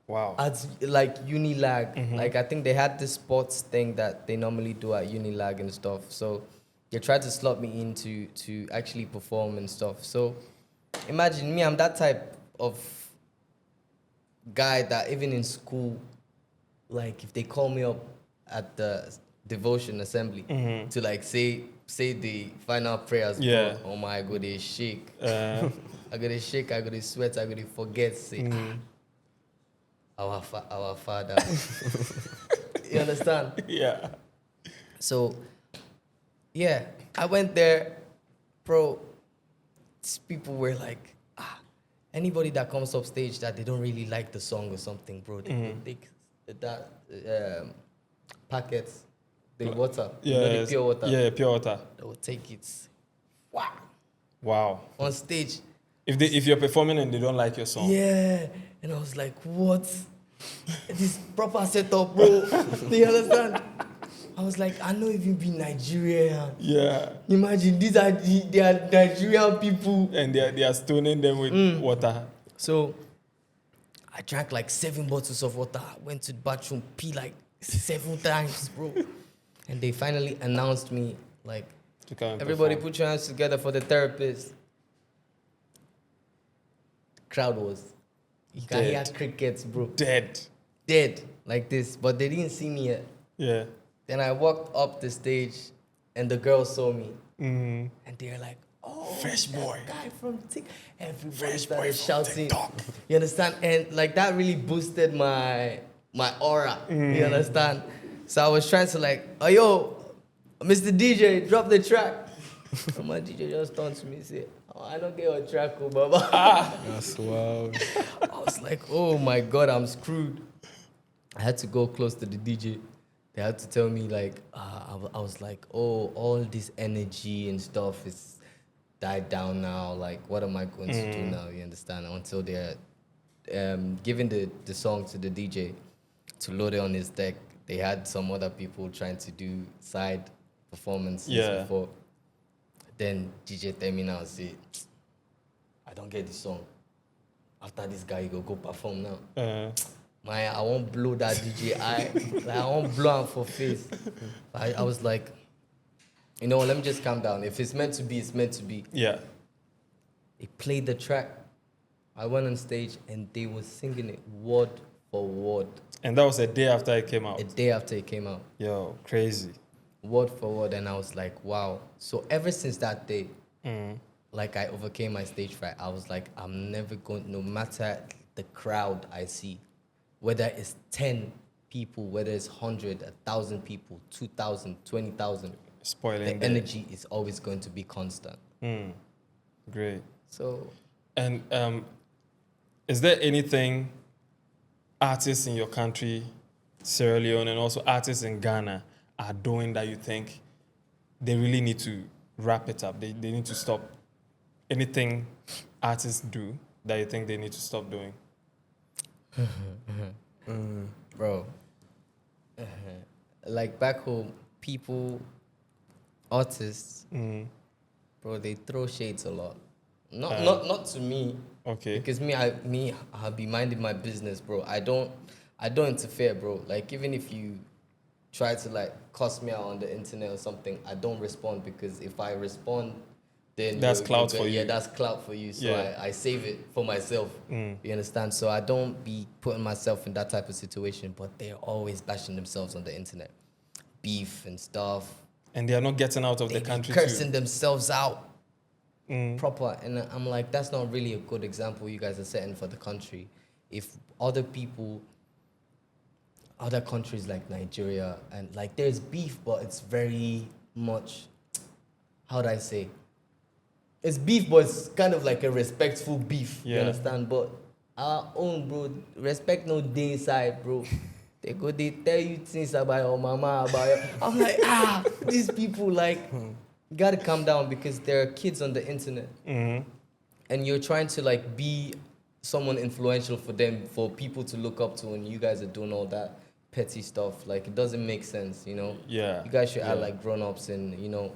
wow. At like Unilag, like I think they had this sports thing that they normally do at Unilag and stuff. So they tried to slot me in to actually perform and stuff. So imagine me, I'm that type of guy that even in school, like if they call me up at the devotion assembly to like say the final prayers, bro, oh my god, they shake. I gotta shake, I gotta sweat, I gotta forget, say, our Father. You understand? Yeah. So, yeah, I went there, bro. These people were like, anybody that comes up stage that they don't really like the song or something, bro, they will take that packets, the water, the pure water. Yeah, pure water. They will take it. Wow. On stage. If you're performing and they don't like your song. Yeah. And I was like, what? This proper setup, bro. Do you understand? I was like, I know even be Nigerian. Yeah. Imagine they are Nigerian people. And they are stoning them with water. So I drank like 7 bottles of water. Went to the bathroom, pee like 7 times, bro. And they finally announced me, like, everybody put your hands together for the therapist. Crowd was, you can hear crickets, bro. Dead, like this. But they didn't see me yet. Yeah. Then I walked up the stage, and the girls saw me. And they're like, oh, fresh boy. Guy from TikTok. Everybody started shouting. You understand? And like that really boosted my aura. You understand? So I was trying to like, oh, yo, Mr. DJ, drop the track. And my DJ just turned to me and said, oh, I don't get your track, oh, Baba. That's wild. I was like, oh my God, I'm screwed. I had to go close to the DJ. They had to tell me like, I was like, oh, all this energy and stuff is died down now. Like, what am I going to do now? You understand? Until they're giving the song to the DJ to load it on his deck. They had some other people trying to do side performances before. Then DJ tell me now, say, I don't get the song. After this guy, you go perform now. I won't blow that DJ eye. Like, I won't blow him for face. I was like, you know, let me just calm down. If it's meant to be, it's meant to be. Yeah. They played the track. I went on stage and they were singing it word for word. And that was a day after it came out? A day after it came out. Yo, crazy. Word for word. And I was like, wow. So ever since that day, like I overcame my stage fright. I was like, I'm never going, no matter the crowd I see, whether it's 10 people, whether it's 100, 1,000 people, 2,000, 20,000, spoiling the energy is always going to be constant. Great. So, and is there anything artists in your country, Sierra Leone, and also artists in Ghana are doing that you think they really need to wrap it up? They need to stop. Anything artists do that you think they need to stop doing? Bro, like back home, artists, bro, they throw shades a lot. Not to me. Okay. Because I'll be minding my business, bro. I don't interfere, bro. Like even if you try to like cuss me out on the internet or something, I don't respond, because if I respond, then that's clout for you. Yeah, that's clout for you. So I save it for myself. You understand? So I don't be putting myself in that type of situation, but they're always bashing themselves on the internet. Beef and stuff. And they are not getting out of the country cursing themselves out. Proper. And I'm like, that's not really a good example you guys are setting for the country. If other countries like Nigeria, and like there's beef, but it's very much, how do I say? It's beef, but it's kind of like a respectful beef. You understand? But our own, bro, respect no day inside, bro. They tell you things about your mama, about your... I'm like, these people, like, you gotta calm down, because there are kids on the internet. And you're trying to, like, be someone influential for them, for people to look up to, and you guys are doing all that petty stuff. Like, it doesn't make sense, you know? Yeah. You guys should act like grown-ups and, you know,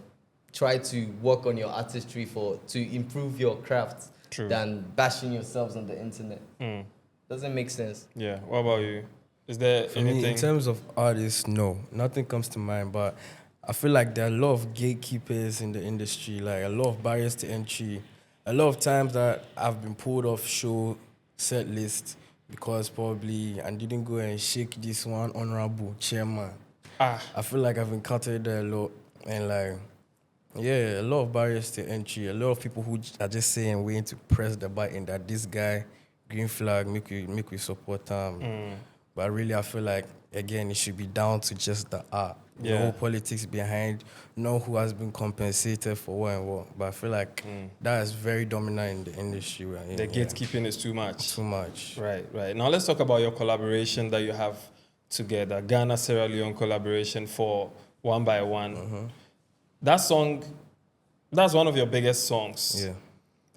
try to work on your artistry to improve your craft than bashing yourselves on the internet. Doesn't make sense. Yeah. What about you? Is there anything? Me, in terms of artists, no. Nothing comes to mind, but I feel like there are a lot of gatekeepers in the industry, like a lot of barriers to entry. A lot of times that I've been pulled off show set list because probably I didn't go and shake this one honorable chairman. I feel like I've encountered that a lot, and like, yeah, a lot of barriers to entry. A lot of people who are just saying waiting to press the button that this guy, green flag, make we support him. But really, I feel like, again, it should be down to just the art. No politics behind, no who has been compensated for what and what. But I feel like that is very dominant in the industry. Right? The gatekeeping is too much. Too much. Right. Now let's talk about your collaboration that you have together. Ghana Sierra Leone collaboration for One by One. That song, that's one of your biggest songs. Yeah.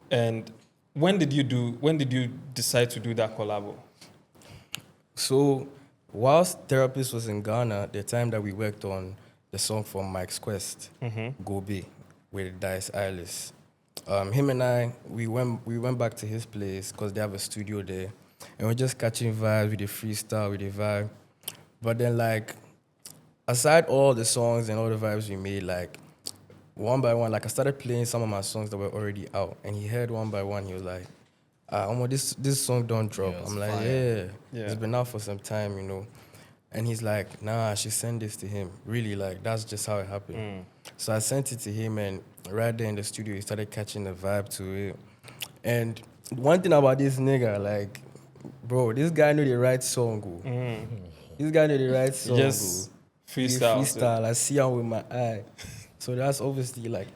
And when did you decide to do that collabo? So, whilst Therapist was in Ghana, the time that we worked on the song from Mike's Quest, Gobe, with Dice Eyeless, him and I, we went back to his place because they have a studio there, and we're just catching vibes with the freestyle, with the vibe. But then, like, aside all the songs and all the vibes we made, like, One by One, like, I started playing some of my songs that were already out, and he heard One by One, he was like, this song don't drop. I'm like, yeah, it's been out for some time, you know. And he's like, nah, I should send this to him. Really, like, that's just how it happened. So I sent it to him, and right there in the studio, he started catching the vibe to it. And one thing about this nigga, like, bro, this guy knew the right song. This guy knew the right song. Just freestyle. I see him with my eye. So that's obviously, like,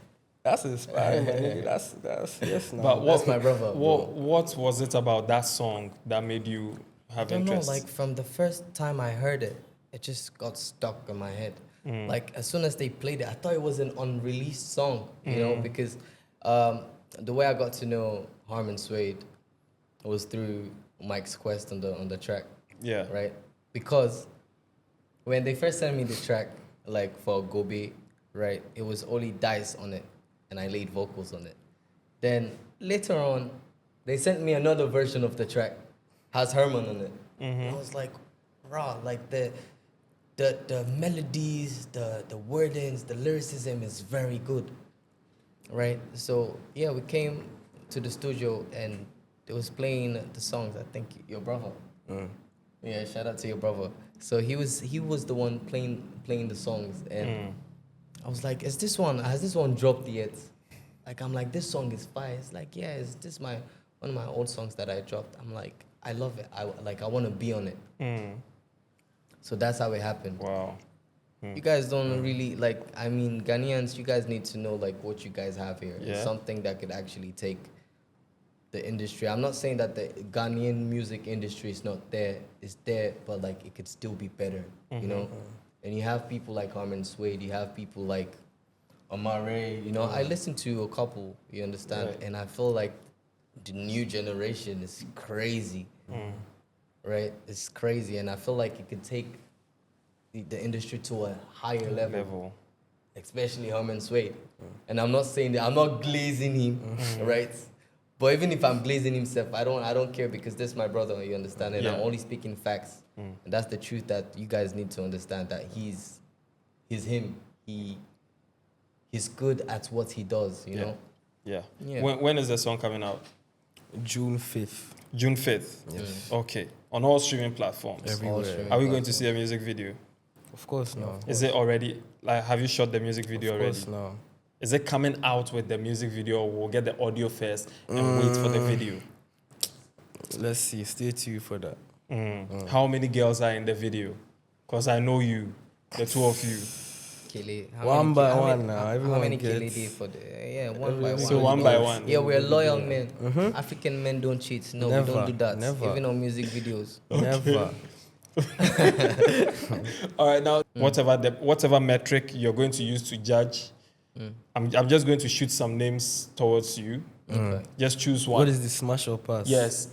that's inspiring, my nigga. That's yes. Now. But that's my brother. What was it about that song that made you have interest? I don't know. Like, from the first time I heard it, it just got stuck in my head. Like, as soon as they played it, I thought it was an unreleased song, you know, because the way I got to know Herman Suede was through Mike's Quest on the track. Yeah. Right. Because when they first sent me the track, like for Gobe, right, it was only Dice on it, and I laid vocals on it. Then later on, they sent me another version of the track, has Herman on it. And I was like, raw, like the melodies, the wordings, the lyricism is very good, right? So yeah, we came to the studio and they was playing the songs. I think your brother. Yeah, shout out to your brother. So he was the one playing the songs, and I was like, has this one dropped yet? Like, I'm like, this song is fire. It's like, yeah, is this one of my old songs that I dropped? I'm like, I love it. I want to be on it. So that's how it happened. Wow. You guys don't really, like, I mean, Ghanaians, you guys need to know, like, what you guys have here. Yeah. It's something that could actually take the industry. I'm not saying that the Ghanaian music industry is not there. It's there, but, like, it could still be better, you know? And you have people like Herman Suede, you have people like Amare, you know? I listen to a couple, you understand? Right. And I feel like the new generation is crazy, right? It's crazy, and I feel like it could take the industry to a higher level. Especially Herman Suede. And I'm not saying that, I'm not glazing him, right? But even if I'm glazing himself, I don't care, because this is my brother, you understand? And I'm only speaking facts. And that's the truth that you guys need to understand, that he's him. He's good at what he does, you know? Yeah. When is the song coming out? June 5th. June 5th? Yes. Okay. On all streaming platforms? Everywhere. Are we going to see a music video? Of course, no. Is it already, like, have you shot the music video already? Of course, no. Is it coming out with the music video, or we'll get the audio first and wait for the video? Let's see. Stay tuned for that. How many girls are in the video? Because I know you, the two of you. One by one now. How many KLD for the... Yeah, one by one. So one by one. Yeah, we're loyal men. African men don't cheat. No, never, we don't do that. Never. Even on music videos. Never. All right, now, whatever metric you're going to use to judge I'm just going to shoot some names towards you. Okay. Just choose one. What is the smash or pass? Yes.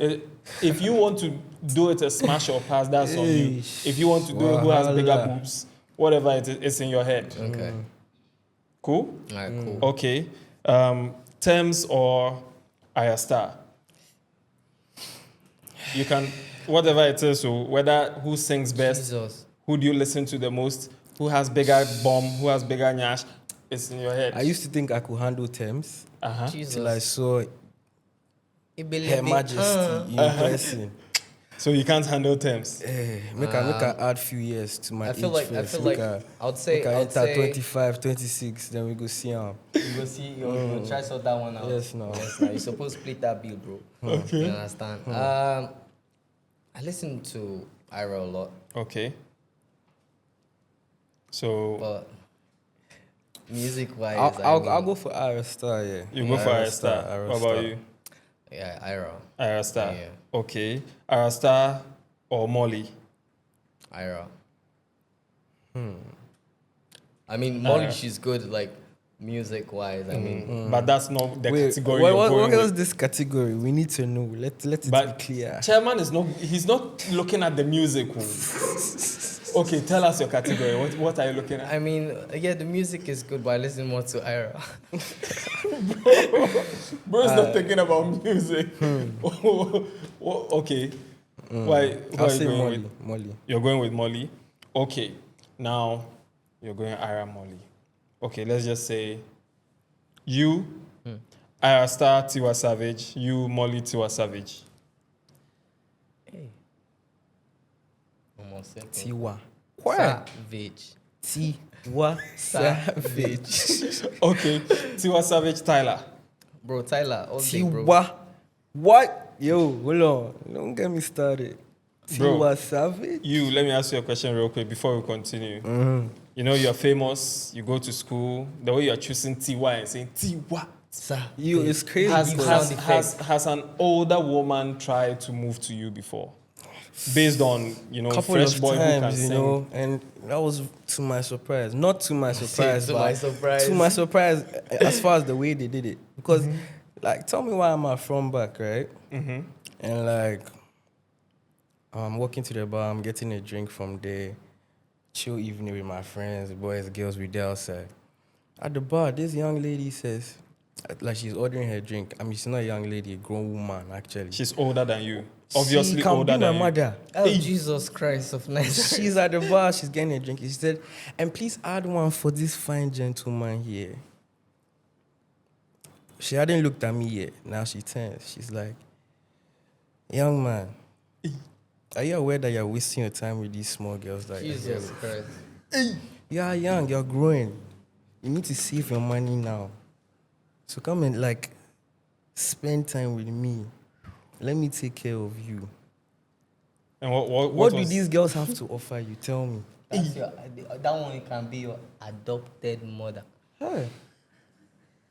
If you want to do it a smash or pass, that's on you. If you want to do it who has bigger boobs, whatever it is, it's in your head. Okay. Cool? All right, cool. Okay. Thames or Aya Star? You can, whatever it is, so whether who sings best, Jesus. who do you listen to the most, who has bigger bomb, who has bigger nyash, it's in your head. I used to think I could handle Thames Jesus. till I saw Ibele Her be- Majesty in person. So you can't handle Thames. Make I add few years to my I feel age like first. I would say enter 25, 26, then we go see him. you go see you try sort that one out. Yes, no. Yes, now you're supposed to split that bill, bro. Okay. You understand? I listen to Ira a lot, Okay. So but music wise, I'll go for Ira Star, yeah. you go for Ira Aya Star. Ira What Star. about you? Yeah, Ira. Aya Star. Yeah. Okay. Aya Star or Molly? Ira. I mean, Molly, Ira. she's good, like music wise. I mean, But that's not the Wait, category what you're going else with. this category? We need to know. Let it But be clear. Chairman is not, he's not looking at the music. Okay, tell us your category. What are you looking at? I mean, yeah, the music is good, but I listen more to Ira. Bro's not thinking about music. Okay. Why I'll are you say going Molly. with? Molly. You're going with Molly. Okay. Now you're going Ira Molly. Okay, let's just say you, Ira Star, Tiwa Savage, you, Molly, Tiwa Savage. Hey. Almost simple. Tiwa. Savage. Tiwa Savage. Okay, Tiwa Savage, Tyler. Bro, Tyler, all day, bro. Tiwa. What? Yo, hold on. Don't get me started. Bro. Tiwa Savage? You, let me ask you a question real quick before we continue. You know, you're famous, you go to school, the way you're choosing Tiwa and saying Tiwa. You, it's crazy. Has an older woman tried to move to you before? Based on, you know, Couple fresh of boy who can times, you sing. know, and that was to my surprise. Not to my surprise, to but my surprise. to my surprise, as far as the way they did it. Because, like, tell me why am I from back, right? And like, I'm walking to the bar, I'm getting a drink from there, chill evening with my friends, boys, girls, we there outside. At the bar, this young lady says, like she's ordering her drink. I mean, she's not a young lady, a grown woman, actually. She's older than you. Obviously she can older be my than you. mother. Oh, Jesus Christ of Nazareth. She's at the bar, she's getting a drink. She said, and please add one for this fine gentleman here. She hadn't looked at me yet. Now she turns. She's like, young man, are you aware that you're wasting your time with these small girls that you're here Jesus with? Christ. You are young, you're growing. You need to save your money now. So come and like spend time with me. Let me take care of you. And What do these girls have to offer you? Tell me. That's that one can be your adopted mother. Hey,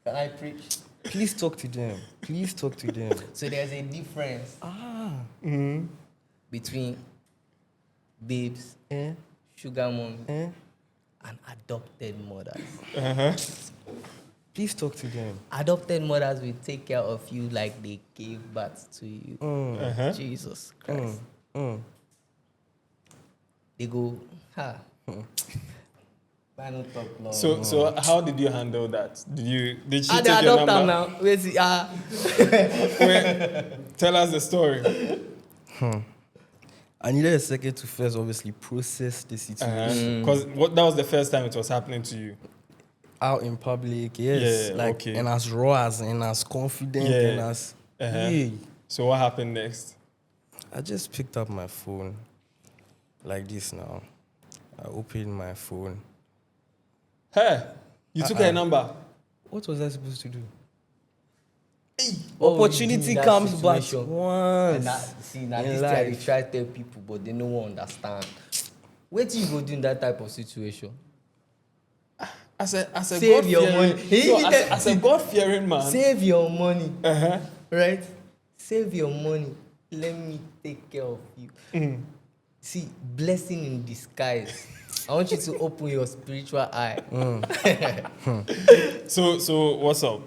Can I preach? please talk to them. Please talk to them. So there's a difference Mm-hmm. between babes, Eh? sugar mommy, Eh? and adopted mothers. Uh-huh. Please talk to them. Adopted mothers will take care of you like they gave birth to you. Uh-huh. Jesus Christ. Mm. They go, ha. I don't talk long. So how did you handle that? Did she they take your adopt them number? now. Where's the Wait, tell us the story. I needed a second to first obviously process the situation. Because that was the first time it was happening to you. Out in public, yes. Yeah, like okay. and as raw as and as confident Yeah. and as Uh-huh. yeah. So what happened next? I just picked up my phone like this now. I opened my phone. Hey, you took her number. What was I supposed to do? What would you do Opportunity in that comes back situation? once. And that, see, now in this thing I dey life. try tell people, but they no one understand. What do you go do in that type of situation? As a Save your God-fearing- money. No, as a God-fearing man. Save your money, Uh-huh. right? Save your money. Let me take care of you. Mm. See, blessing in disguise. I want you to open your spiritual eye. So what's up?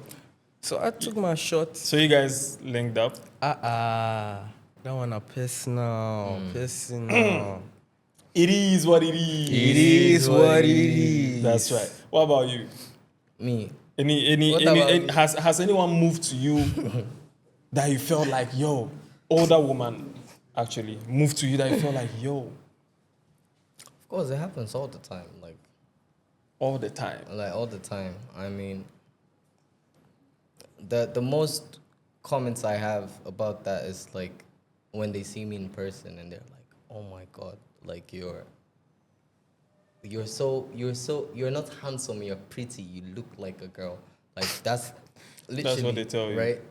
So I took my shot. So you guys linked up? That one a personal. It is what it is. It is what it is. That's right. What about you? Me. Has anyone moved to you that you felt like, yo, older woman actually moved to you that you felt like, yo? Of course, it happens all the time. Like all the time. Like all the time. I mean, the most comments I have about that is like when they see me in person and they're like, "Oh my God, like you're not handsome, you're pretty, you look like a girl." Like that's literally that's what they tell you, right?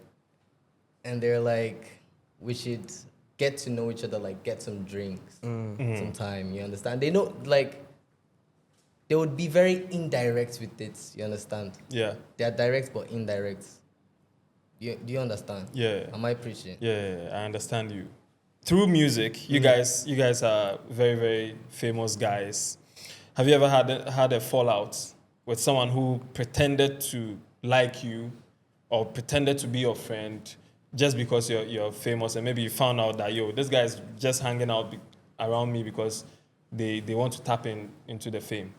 And they're like, "We should get to know each other, like get some drinks, some time." You understand? They know, like they would be very indirect with it. You understand? Yeah. They are direct but indirect. Do you understand? Yeah. Am I preaching? Yeah, I understand you. Through music, you guys are very, very famous guys. Have you ever had a fallout with someone who pretended to like you or pretended to be your friend just because you're famous, and maybe you found out that, yo, this guy is just hanging out around me because they want to tap into the fame?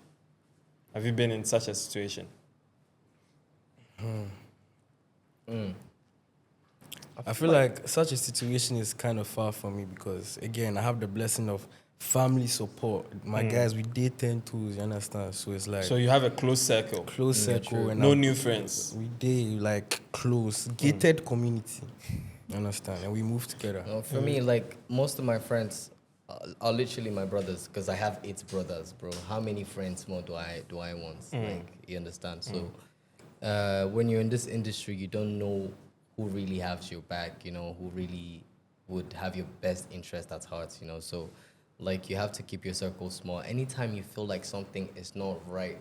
Have you been in such a situation? I feel like such a situation is kind of far from me because, again, I have the blessing of family support. My guys, we date 10 toes, you understand? So it's like... So you have a close circle. Close circle. And no new friends. We date, like, close, gated community. You understand? And we move together. No, for me, like, most of my friends are literally my brothers because I have 8 brothers, bro. How many friends more do I want? Like, you understand? So when you're in this industry, you don't know who really has your back, you know, who really would have your best interest at heart, you know. So, like, you have to keep your circle small. Anytime you feel like something is not right,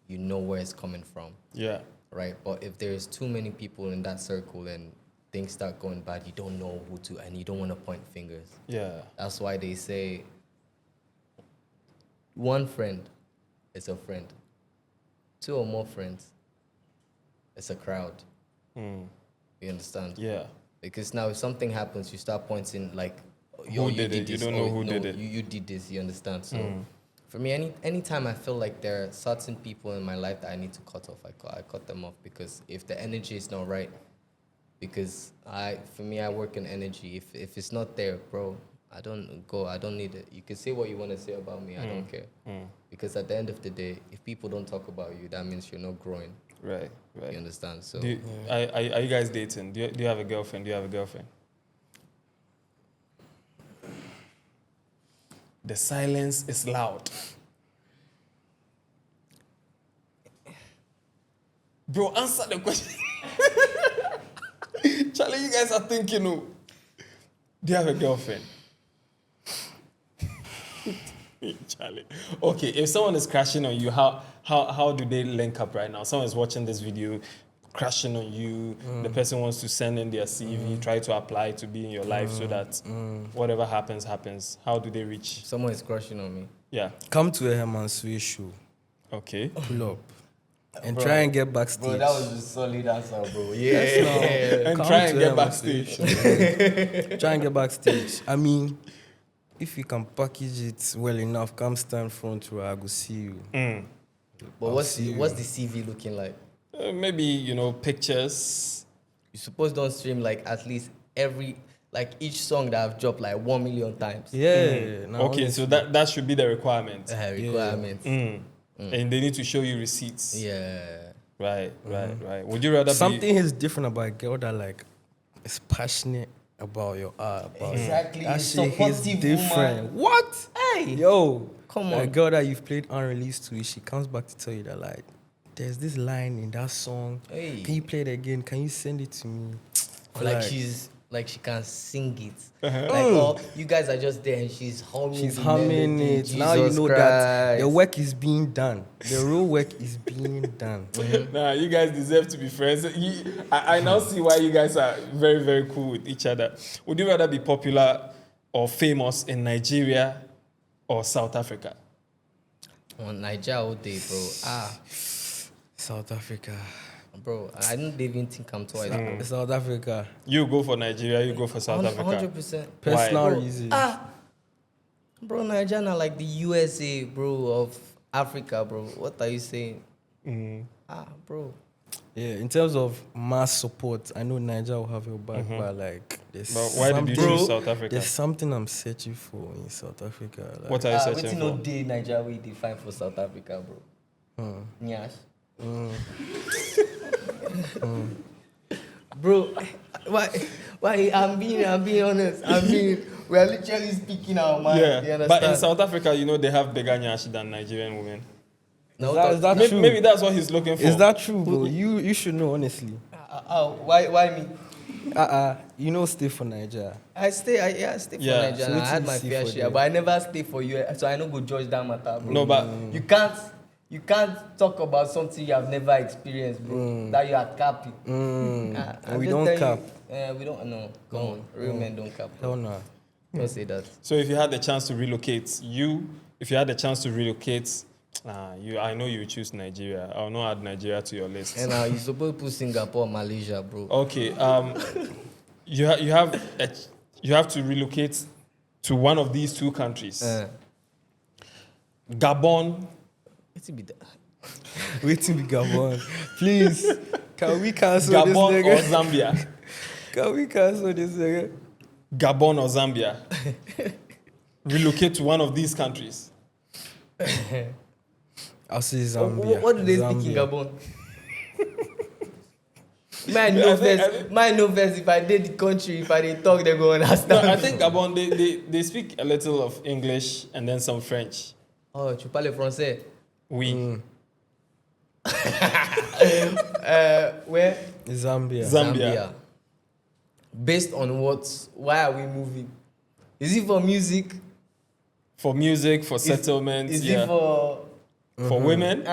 you know where it's coming from. Yeah. Right? But if there's too many people in that circle and things start going bad, you don't know who to, and you don't want to point fingers. Yeah. That's why they say one friend is a friend. 2 or more friends, it's a crowd. You understand? Yeah. Because now if something happens, you start pointing like, who did it? You don't know who did it. You did this, you understand? So for me, anytime I feel like there are certain people in my life that I need to cut off, I cut them off, because if the energy is not right, because I work in energy. If it's not there, bro, I don't need it. You can say what you want to say about me, I don't care. Because at the end of the day, if people don't talk about you, that means you're not growing. Right. You understand? So are you guys dating? Do you have a girlfriend? The silence is loud. Bro, answer the question. Charlie, you guys are thinking, oh, do you have a girlfriend? Charlie. Okay, if someone is crashing on you, how do they link up right now? Someone is watching this video, crashing on you. The person wants to send in their CV, try to apply to be in your life so that whatever happens. How do they reach? Someone is crushing on me. Yeah. Come to a Herman Suede show. Okay. Pull up. And try and get backstage. Bro, that was a solid answer, bro. Yeah. And try and get backstage. Try and get backstage. I mean, if you can package it well enough, come stand front row, I go see you. But what's the CV looking like? Maybe, pictures. You suppose don't stream like at least each song that I've dropped like 1 million times. Yeah. Okay, so that should be the requirement. Requirements. And they need to show you receipts. Yeah. Right. Would you rather something is different about a girl that like is passionate about your art? Exactly. That shit is different. Woman. What? Hey. Yo. Come on. A girl that you've played unreleased to, she comes back to tell you that like, there's this line in that song. Hey. Can you play it again? Can you send it to me? Like she can sing it. Like, you guys are just there and she's humming it. Jesus now you know Christ. that the work is being done. The real work is being done. Nah, you guys deserve to be friends. I now see why you guys are very, very cool with each other. Would you rather be popular or famous in Nigeria or South Africa? On Nigeria all day, bro. South Africa. Bro, I don't even think I'm twice. South Africa. You go for Nigeria, you go for South Africa. 100%. Personal Bro, reasons. Bro, Nigeria are like the USA, bro, of Africa, bro. What are you saying? Bro. Yeah, in terms of mass support, I know Nigeria will have your back, but like, But why did you choose South Africa? There's something I'm searching for in South Africa. Like, What are you searching Waiting for? no day Nigeria we define for South Africa, bro. Nyash. Bro, why? I'm being honest. We are literally speaking our mind. You Yeah, understand? but in South Africa, you know they have bigger nyash than Nigerian women. is that true? Maybe that's what he's looking for. Is that true, bro? You should know, honestly. Why me? You know, stay for Nigeria. I stay for Yeah. Nigeria. So I what had you my see fair for share, them? but I never stay for you. So I don't go judge that matter, bro. No, but You can't talk about something you have never experienced, bro. That you are capping. And we don't cap. We don't. No, come on. Real men don't cap. Hell no. Don't say that. so if you had the chance to relocate, I know you would choose Nigeria. I'll not add Nigeria to your list. And you're supposed to put Singapore, Malaysia, bro. Okay. You have to relocate to one of these two countries. Gabon. It's a bit. Waiting to Gabon. Please, can we cancel Gabon this or nigga? Zambia. Can we cancel this nigga? Gabon or Zambia. Relocate to one of these countries. I'll say Zambia. What do they speak in Gabon? Mine no verse. If I did the country, if I did talk, they go understand. No, I think Gabon, they speak a little of English and then some French. Oh, tu parles français? Oui. Where? Zambia. Based on what? Why are we moving? Is it for music? For music, for settlement, Is it for women?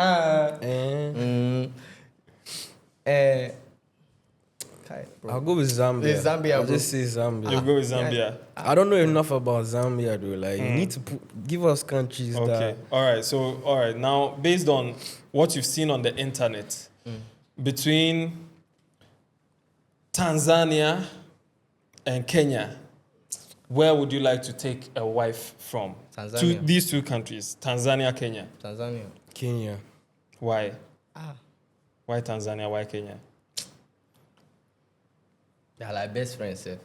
I'll go with Zambia. It's Zambia, I'll bro. just say Zambia. You go with Zambia. I don't know enough about Zambia, though. Like, you need to give us countries Okay. All right. Now, based on what you've seen on the internet, between Tanzania and Kenya, where would you like to take a wife from? Tanzania. To these two countries, Tanzania, Kenya. Kenya. Why? Why Tanzania? Why Kenya? They're like best friends, sir.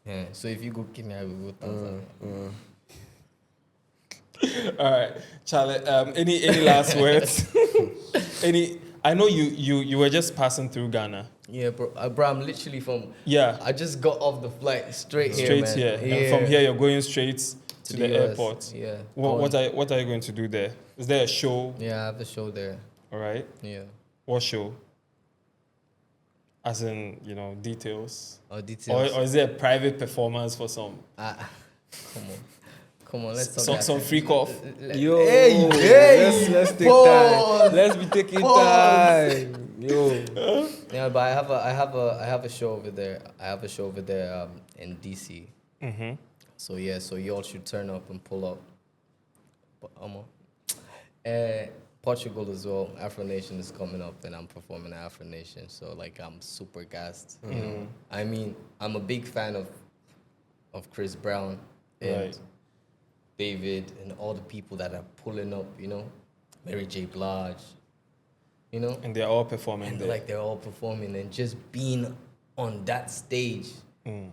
Yeah. So if you go Kenya, we go Tanzania. All right, Charlie. Any last words? I know you were just passing through Ghana. Yeah, bro. I'm literally from. Yeah. I just got off the flight straight here, Straight man. here. Yeah. And from here, you're going straight to the US. airport. Yeah. What are you going to do there? Is there a show? Yeah, I have a show there. All right. Yeah. What show? As in, details. Or details. Or is there a private performance for some? Come on. Let's talk. Some freak off. Yo, Hey, let's take pause. time. Let's be taking time. Yo. Yeah, but I have a show over there. I have a show over there in DC. Mm-hmm. So yeah, so y'all should turn up and pull up. But Portugal as well. Afro Nation is coming up, and I'm performing at Afro Nation. So like, I'm super gassed. You know, I mean, I'm a big fan of Chris Brown and Right. David and all the people that are pulling up. You know, Mary J. Blige. You know, And they're all performing and there. like they're all performing, and just being on that stage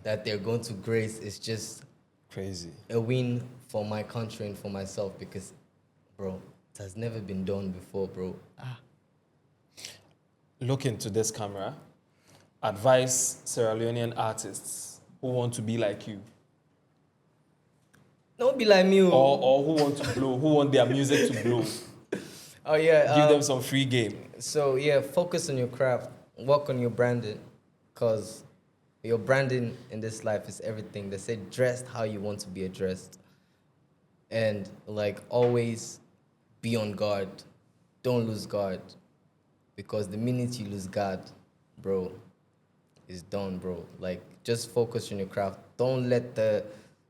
that they're going to grace is just Crazy. a win for my country and for myself, because, bro, it has never been done before, bro. Look into this camera. Advise Sierra Leonean artists who want to be like you. Don't be like me. Or who want to blow, who want their music to blow. Oh yeah. Give them some free game. So yeah, focus on your craft. Work on your branding, cause your branding in this life is everything. They say dressed how you want to be addressed, and like always, be on guard. Don't lose guard, because the minute you lose guard, bro, it's done, bro. Like, just focus on your craft. Don't let the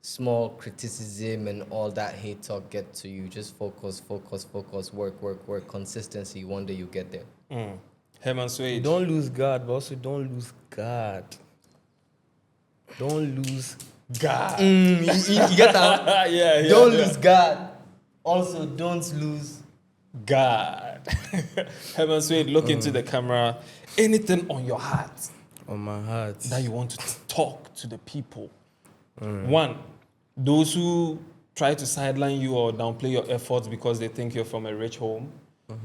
small criticism and all that hate talk get to you. Just focus, work, consistency. One day you get there. Herman Suede. Don't lose God, but also don't lose God. Don't lose God. You get that? Yeah. Don't lose God. Also, don't lose God. Herman Suede, look into the camera. Anything on your heart On my heart. that you want to talk to the people? One, those who try to sideline you or downplay your efforts because they think you're from a rich home.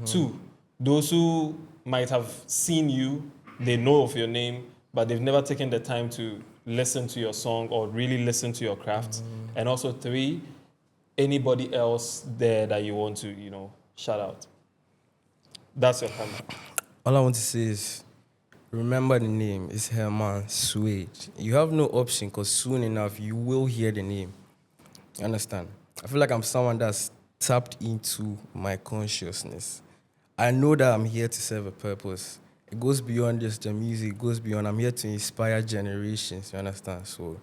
Two, those who might have seen you, they know of your name, but they've never taken the time to listen to your song or really listen to your craft. And also three, anybody else there that you want to, shout out. That's your hammer. All I want to say is, remember the name. It's Herman Suede. You have no option because soon enough you will hear the name. You understand? I feel like I'm someone that's tapped into my consciousness. I know that I'm here to serve a purpose. It goes beyond just the music. It goes beyond. I'm here to inspire generations. You understand? So,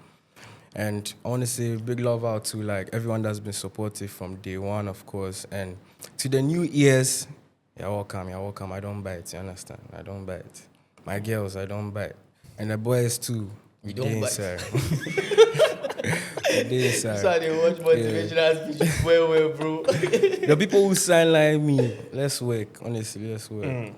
and I want to say big love out to like everyone that's been supportive from day one, of course, and to the new ears. You're welcome. I don't bite. You understand? I don't bite. My girls, I don't bite. And the boys too. We don't bite. Sir. We did, sir. So they watch motivational speeches well, bro. The people who sign like me, let's work. Honestly, let's work.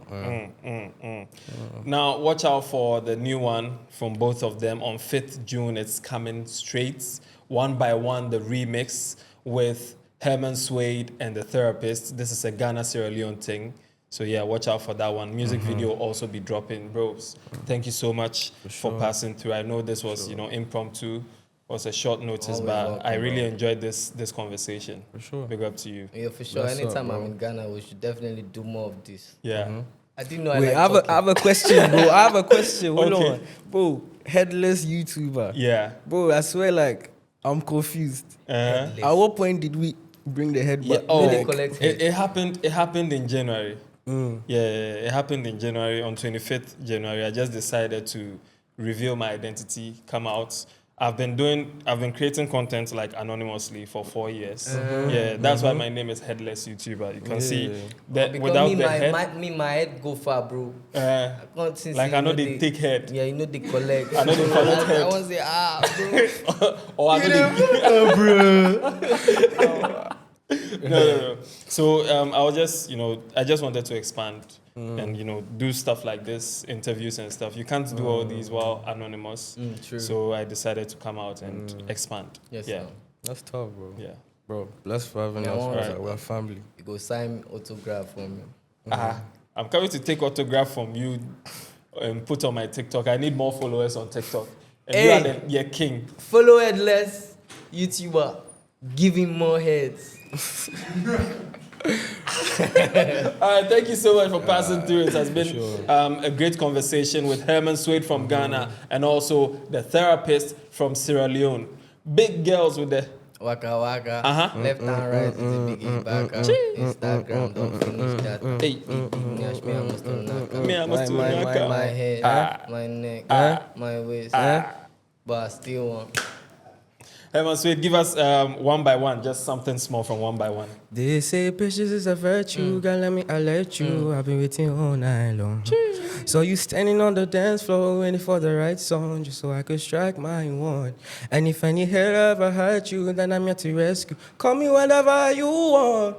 Now, watch out for the new one from both of them. On 5th June, it's coming straight. One by One, the remix with Herman Suede and The Therapist. This is a Ghana, Sierra Leone thing. So yeah, watch out for that one. Music video will also be dropping. Bros, thank you so much for passing through. I know this was, impromptu. Was a short notice, but I really enjoyed this conversation. For sure. Big up to you. Yeah, for sure. Bless Anytime up, I'm in Ghana, we should definitely do more of this. Yeah. I didn't know Wait, I have a question, bro. I have a question. Hold Okay. on. Bro, Headless YouTuber. Yeah. Bro, I swear, like, I'm confused. Uh-huh. At what point did we bring the head Yeah. back? Oh, they collect it happened in January. Yeah, it happened in January, on 25th January. I just decided to reveal my identity, come out. I've been creating content like anonymmously for 4 years. Yeah, that's why my name is Headless YouTuber. You can see that because without me, the head. my head go far, bro. I can't see. Like I know they take head. Yeah, they collect. I know they collect head. I want to say, bro. Or I know they. No. So I was just, I just wanted to expand and do stuff like this, interviews and stuff. You can't do all these while anonymous. True. So I decided to come out and expand. Yes, yeah. sir. That's tough, bro. Yeah. Bro, bless for having Yeah, us. right. We're family. You go sign autograph for me. I'm coming to take autograph from you and put on my TikTok. I need more followers on TikTok. And Hey. you are the king. Follow Headless YouTuber. Give him more heads. All right, thank you so much for passing through. It has been a great conversation with Herman Suede from Ghana and also The Therapist from Sierra Leone. Big girls with the... Waka waka. Left and right is a big back. Instagram, don't finish that. Hey. Me, I must knock Me, I must knock my head, my neck, my waist. But I still want. Herman Suede, give us one by one, just something small from one by one. They say patience is a virtue, girl, let me alert you. I've been waiting all night long. So you standing on the dance floor waiting for the right song, just so I could strike my one. And if any hell ever hurt you, then I'm here to rescue. Call me whenever you want.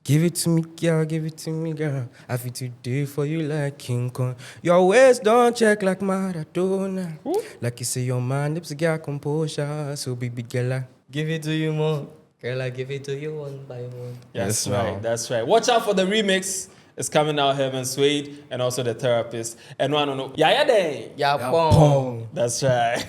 Give it to me, girl, give it to me, girl. I feel today for you like King Kong. Your waist don't check like Maradona. Like you say, your man lips got composure. So baby girl, I Give it to you more. Girl, I give it to you one by one. That's Yes, right, ma'am. that's right. Watch out for the remix. It's coming out, Herman Suede, and also The Therapist. And no. Yeah, day. Yeah, pong. That's right.